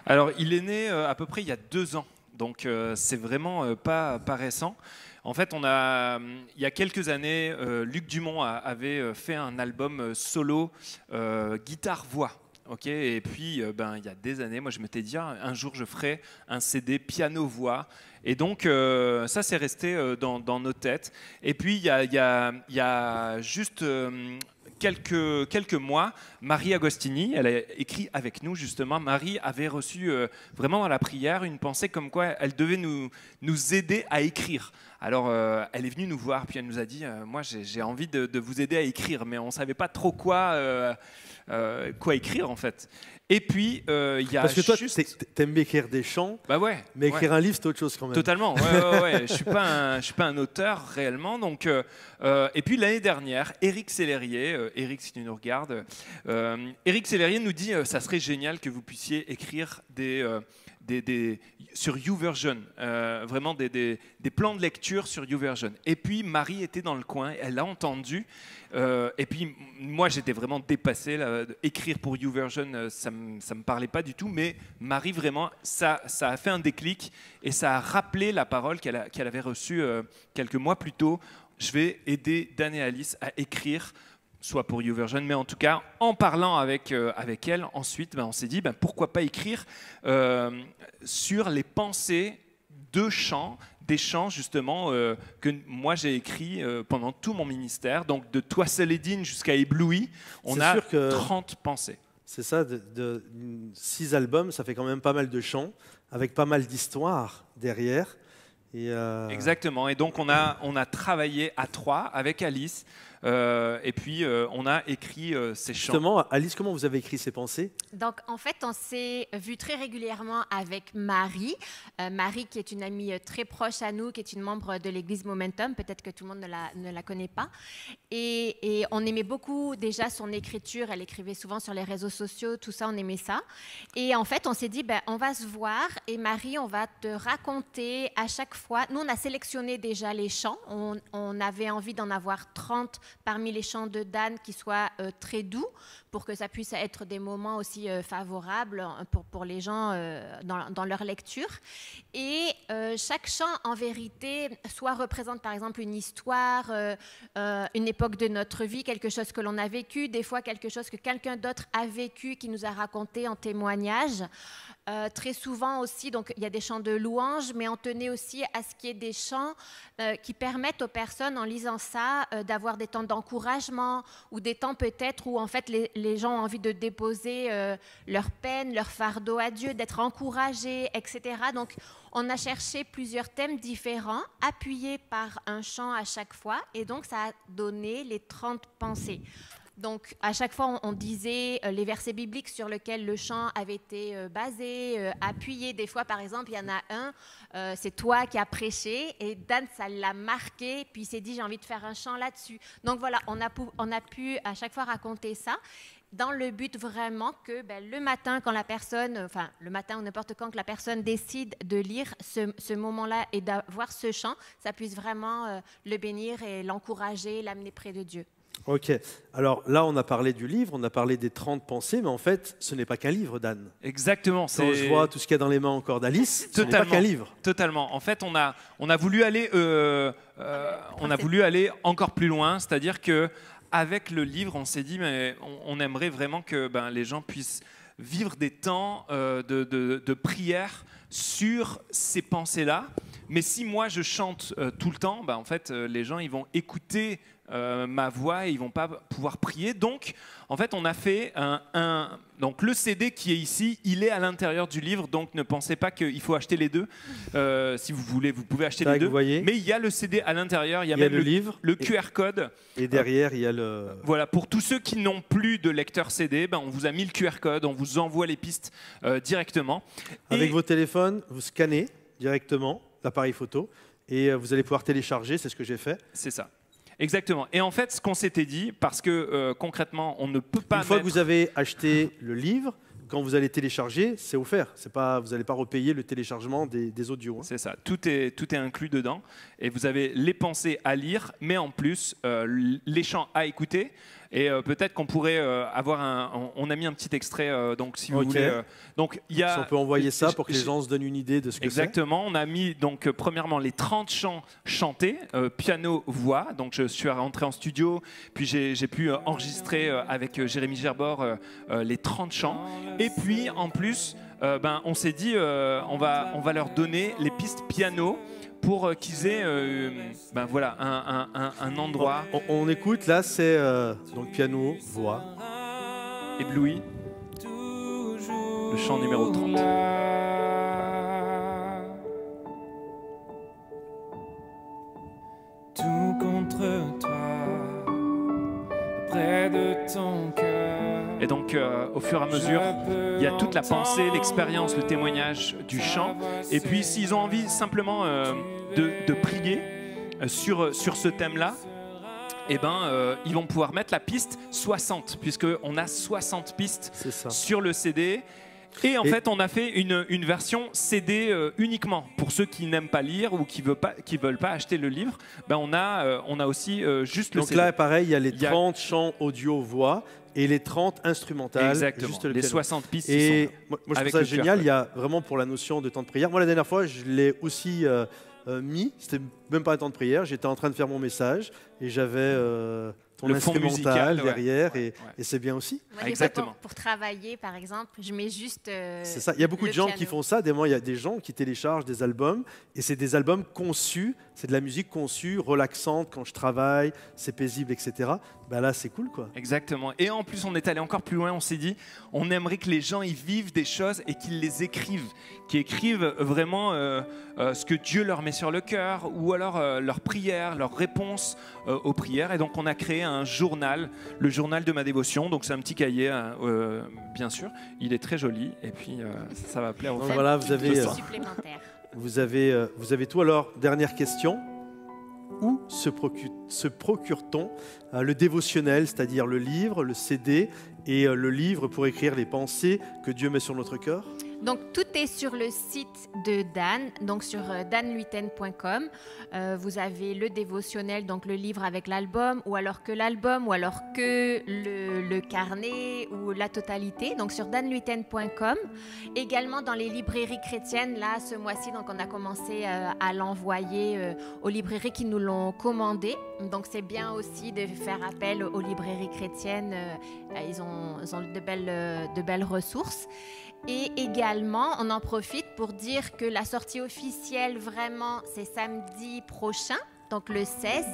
Alors, il est né à peu près il y a 2 ans, donc c'est vraiment pas récent. En fait, il y a quelques années, Luc Dumont avait fait un album solo guitare-voix. Okay, et puis, il y a des années, moi je m'étais dit, un jour je ferai un CD piano-voix. Et donc, ça c'est resté dans nos têtes. Et puis, il y a juste quelques mois, Marie Agostini, elle a écrit avec nous justement. Marie avait reçu vraiment dans la prière une pensée comme quoi elle devait nous aider à écrire. Alors, elle est venue nous voir, puis elle nous a dit, moi j'ai envie de vous aider à écrire, mais on ne savait pas trop quoi écrire en fait. Et puis, il y a parce que toi, t'aimes écrire des chants, bah ouais, mais écrire un livre, c'est autre chose quand même. Totalement, ouais. Je suis pas un auteur réellement. Donc, et puis l'année dernière, Éric Sellerier, Éric si tu nous regardes, Éric Sellerier nous dit ça serait génial que vous puissiez écrire sur YouVersion, vraiment des plans de lecture sur YouVersion. Et puis Marie était dans le coin, elle a entendu, et puis moi j'étais vraiment dépassé, là, écrire pour YouVersion, ça me parlait pas du tout, mais Marie vraiment, ça a fait un déclic et ça a rappelé la parole qu'elle avait reçue quelques mois plus tôt. Je vais aider Dan et Alice à écrire soit pour YouVersion, mais en tout cas, en parlant avec elle, ensuite, on s'est dit, pourquoi pas écrire sur les pensées de chants, des chants justement que moi j'ai écrits pendant tout mon ministère. Donc de Toi seul et digne jusqu'à Ébloui, on a 30 pensées. C'est ça, 6 albums, ça fait quand même pas mal de chants, avec pas mal d'histoires derrière. Exactement, et donc on a travaillé à 3 avec Alice, et puis on a écrit ces chants. Justement, Alice, comment vous avez écrit ces pensées? Donc, en fait, on s'est vu très régulièrement avec Marie. Marie, qui est une amie très proche à nous, qui est une membre de l'Église Momentum. Peut-être que tout le monde ne la connaît pas. Et on aimait beaucoup déjà son écriture. Elle écrivait souvent sur les réseaux sociaux, tout ça, on aimait ça. Et en fait, on s'est dit, on va se voir. Et Marie, on va te raconter à chaque fois. Nous, on a sélectionné déjà les chants. On avait envie d'en avoir 30 parmi les chants de Dan qui soient très doux, pour que ça puisse être des moments aussi favorables pour les gens dans leur lecture. Et chaque chant, en vérité, soit représente par exemple une histoire, une époque de notre vie, quelque chose que l'on a vécu, des fois quelque chose que quelqu'un d'autre a vécu, qui nous a raconté en témoignage. Très souvent aussi, donc il y a des chants de louange, mais on tenait aussi à ce qu'il y ait des chants qui permettent aux personnes, en lisant ça, d'avoir des temps d'encouragement, ou des temps peut-être où en fait les gens ont envie de déposer leur peine, leur fardeau à Dieu, d'être encouragés, etc. Donc on a cherché plusieurs thèmes différents, appuyés par un chant à chaque fois, et donc ça a donné les 30 pensées. Donc, à chaque fois, on disait les versets bibliques sur lesquels le chant avait été basé, appuyé. Des fois, par exemple, il y en a un, c'est toi qui as prêché, et Dan, ça l'a marqué, puis il s'est dit, j'ai envie de faire un chant là-dessus. Donc voilà, on a pu à chaque fois raconter ça, dans le but vraiment que le matin, quand la personne, enfin le matin ou n'importe quand que la personne décide de lire ce moment-là et d'avoir ce chant, ça puisse vraiment le bénir et l'encourager, l'amener près de Dieu. Ok, alors là on a parlé du livre, on a parlé des 30 pensées, mais en fait ce n'est pas qu'un livre, Dan. Exactement. Quand je vois tout ce qu'il y a dans les mains encore d'Alice, ce n'est pas qu'un livre. Totalement. En fait, on a voulu aller, encore plus loin, c'est-à-dire que avec le livre, on s'est dit, mais on aimerait vraiment que les gens puissent vivre des temps de prière sur ces pensées-là. Mais si moi je chante tout le temps, en fait, les gens ils vont écouter ma voix et ils vont pas pouvoir prier. Donc, en fait, on a fait donc le CD qui est ici, il est à l'intérieur du livre. Donc, ne pensez pas qu'il faut acheter les deux. Si vous voulez, vous pouvez acheter les deux. Mais il y a le CD à l'intérieur. Il y a même le livre, le QR code. Et derrière, il y a le. Voilà, pour tous ceux qui n'ont plus de lecteur CD, on vous a mis le QR code. On vous envoie les pistes directement. Avec vos téléphones, vous scannez directement l'appareil photo et vous allez pouvoir télécharger. C'est ce que j'ai fait. C'est ça. Exactement. Et en fait, ce qu'on s'était dit, parce que concrètement, on ne peut pas. Une fois que vous avez acheté le livre, quand vous allez télécharger, c'est offert. C'est pas, vous n'allez pas repayer le téléchargement des audios. Hein. C'est ça. Tout est inclus dedans. Et vous avez les pensées à lire, mais en plus, les chants à écouter. Et peut-être qu'on pourrait avoir on a mis un petit extrait, donc si vous voulez. Donc il y a. Si on peut envoyer ça pour que les gens se donnent une idée de ce que c'est. Exactement. On a mis donc premièrement les 30 chants chantés, piano voix. Donc je suis rentré en studio, puis j'ai pu enregistrer avec Jérémy Gerbord les 30 chants. Et puis en plus, on s'est dit on va leur donner les pistes piano, pour qu'ils aient un endroit. On écoute, là c'est donc piano, voix. Ébloui, le chant numéro 30. Tout contre toi, près de ton cœur. Et donc, au fur et à mesure, il y a toute la pensée, l'expérience, le témoignage du chant. Et puis, s'ils ont envie simplement de prier sur ce thème-là, ils vont pouvoir mettre la piste 60, puisqu'on a 60 pistes sur le CD. Et en fait, on a fait une version CD uniquement. Pour ceux qui n'aiment pas lire ou qui veulent pas acheter le livre, on a aussi juste le CD. Donc là, pareil, il y a les 30 chants audio-voix et les 30 instrumentales. Exactement, juste les 60 pistes. Et moi, je trouve ça génial. Il y a vraiment pour la notion de temps de prière. Moi, la dernière fois, je l'ai aussi mis. C'était même pas un temps de prière. J'étais en train de faire mon message et j'avais ton Le fond instrumental musical, derrière, ouais. et c'est bien aussi. Moi, des fois, Exactement. pour travailler, par exemple, je mets juste. C'est ça. Il y a beaucoup de gens qui font ça. Des moments, il y a des gens qui téléchargent des albums et c'est des albums conçus, c'est de la musique conçue, relaxante quand je travaille, c'est paisible, etc. Ben là, c'est cool, quoi. Exactement. Et en plus, on est allé encore plus loin. On s'est dit, on aimerait que les gens y vivent des choses et qu'ils les écrivent, qu'ils écrivent vraiment ce que Dieu leur met sur le cœur, ou alors leurs prières, leurs réponses aux prières. Et donc, on a créé un journal, le journal de ma dévotion. Donc, c'est un petit cahier, bien sûr. Il est très joli. Et puis, ça va plaire aux Donc femmes. voilà, vous avez, supplémentaire. vous avez tout. Alors, dernière question. Où se procure-t-on le dévotionnel, c'est-à-dire le livre, le CD et le livre pour écrire les pensées que Dieu met sur notre cœur? Donc, tout est sur le site de Dan, donc sur danluiten.com. Vous avez le dévotionnel, donc le livre avec l'album, ou alors que l'album, ou alors que le carnet, ou la totalité, donc sur danluiten.com. Également dans les librairies chrétiennes, là, ce mois-ci, donc on a commencé à l'envoyer aux librairies qui nous l'ont commandé. Donc, c'est bien aussi de faire appel aux librairies chrétiennes. Ils ont de belles ressources. Et également, on en profite pour dire que la sortie officielle, vraiment, c'est samedi prochain, donc le 16,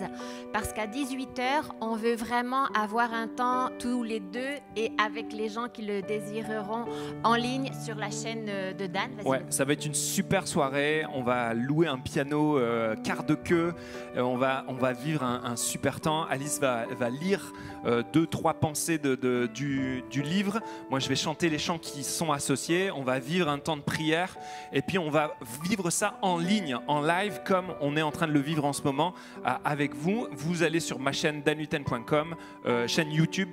parce qu'à 18h, on veut vraiment avoir un temps tous les deux et avec les gens qui le désireront en ligne sur la chaîne de Dan. Vas-y. Ouais, ça va être une super soirée. On va louer un piano quart de queue. On va vivre un super temps. Alice va lire 2-3 pensées du livre. Moi, je vais chanter les chants qui sont associés. On va vivre un temps de prière. Et puis, on va vivre ça en ligne, en live, comme on est en train de le vivre en ce moment avec vous. Vous allez sur ma chaîne danluiten.com, chaîne YouTube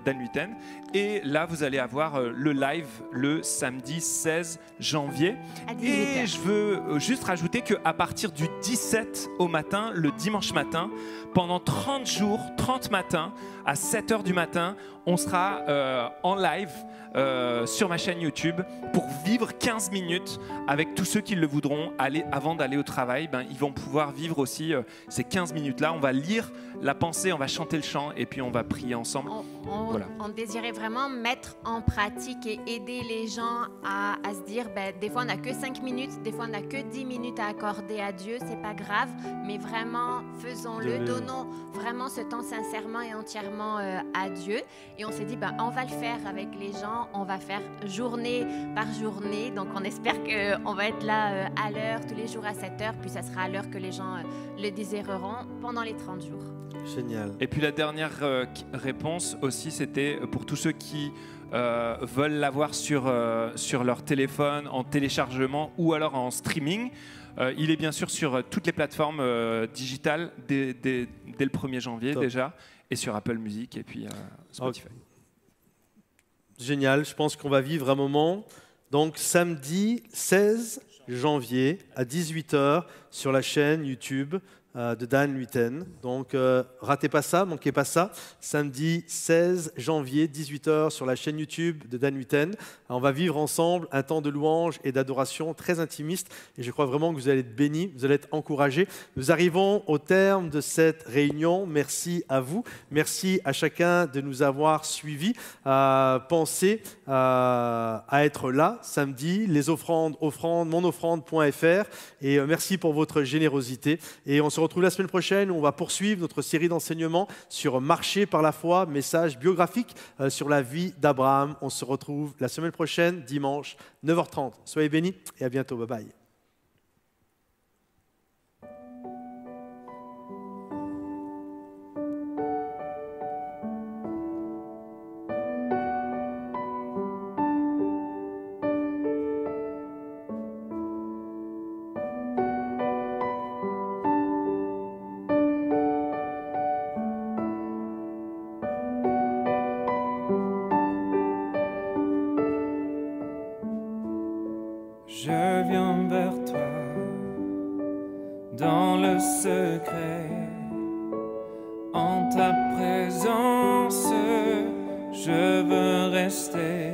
danluiten. Et là, vous allez avoir le live le samedi 16 janvier. À 18h. Et je veux juste rajouter qu'à partir du 17 au matin, le dimanche matin, pendant 30 jours, 30 matins, à 7h du matin, on sera en live sur ma chaîne YouTube pour vivre 15 minutes avec tous ceux qui le voudront. Avant d'aller au travail, ils vont pouvoir vivre aussi ces 15 minutes-là. On va lire la pensée, on va chanter le chant et puis on va prier ensemble. On désirait vraiment mettre en pratique et aider les gens à se dire, des fois on n'a que 5 minutes, des fois on n'a que 10 minutes à accorder à Dieu, c'est pas grave, mais vraiment faisons-le, donnons vraiment ce temps sincèrement et entièrement à Dieu. Et on s'est dit, on va le faire avec les gens, on va faire journée par journée, donc on espère qu'on va être là à l'heure, tous les jours à 7h, puis ça sera à l'heure que les gens le désireront pendant les 30 jours. Génial. Et puis la dernière réponse aussi, c'était pour tous ceux qui veulent l'avoir sur leur téléphone en téléchargement ou alors en streaming. Il est bien sûr sur toutes les plateformes digitales dès le 1er janvier. Top. Déjà, et sur Apple Music et puis Spotify. Okay. Génial, je pense qu'on va vivre un moment. Donc samedi 16 janvier à 18h sur la chaîne YouTube de Dan Luiten. Donc ratez pas ça, manquez pas ça. Samedi 16 janvier 18h sur la chaîne YouTube de Dan Luiten. On va vivre ensemble un temps de louange et d'adoration très intimiste et je crois vraiment que vous allez être bénis, vous allez être encouragés. Nous arrivons au terme de cette réunion. Merci à vous, merci à chacun de nous avoir suivis. Pensez à être là samedi, les offrandes, monoffrande.fr et merci pour votre générosité et on se retrouve la semaine prochaine où on va poursuivre notre série d'enseignements sur marcher par la foi, message biographique sur la vie d'Abraham. On se retrouve la semaine prochaine, dimanche, 9h30. Soyez bénis et à bientôt. Bye bye. Je viens vers toi dans le secret, en ta présence, je veux rester.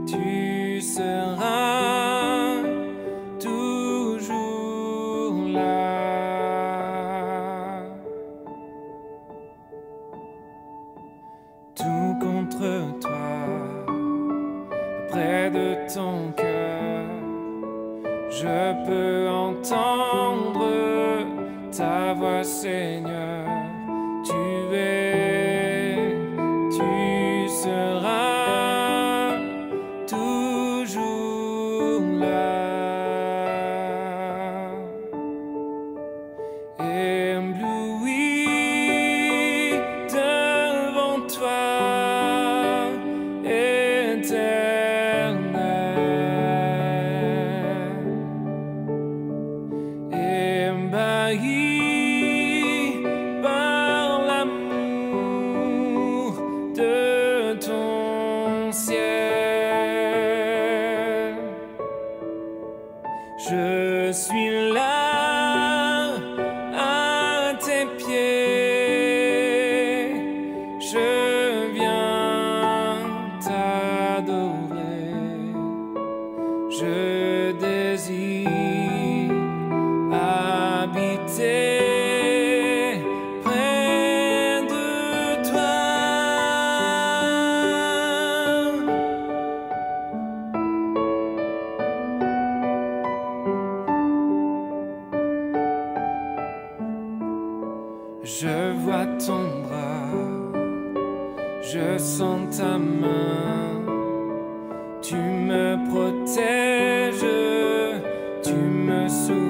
Tu seras toujours là. contre toi, près de ton cœur, je peux entendre ta voix, Seigneur. Tu seras toujours là. Ébloui devant toi, Éternel, ébahi par l'amour de ton ciel. Je suis là à tes pieds, je viens t'adorer, je désire habiter près de toi. Je vois ton bras, je sens ta main, tu me protèges, tu me soutiens.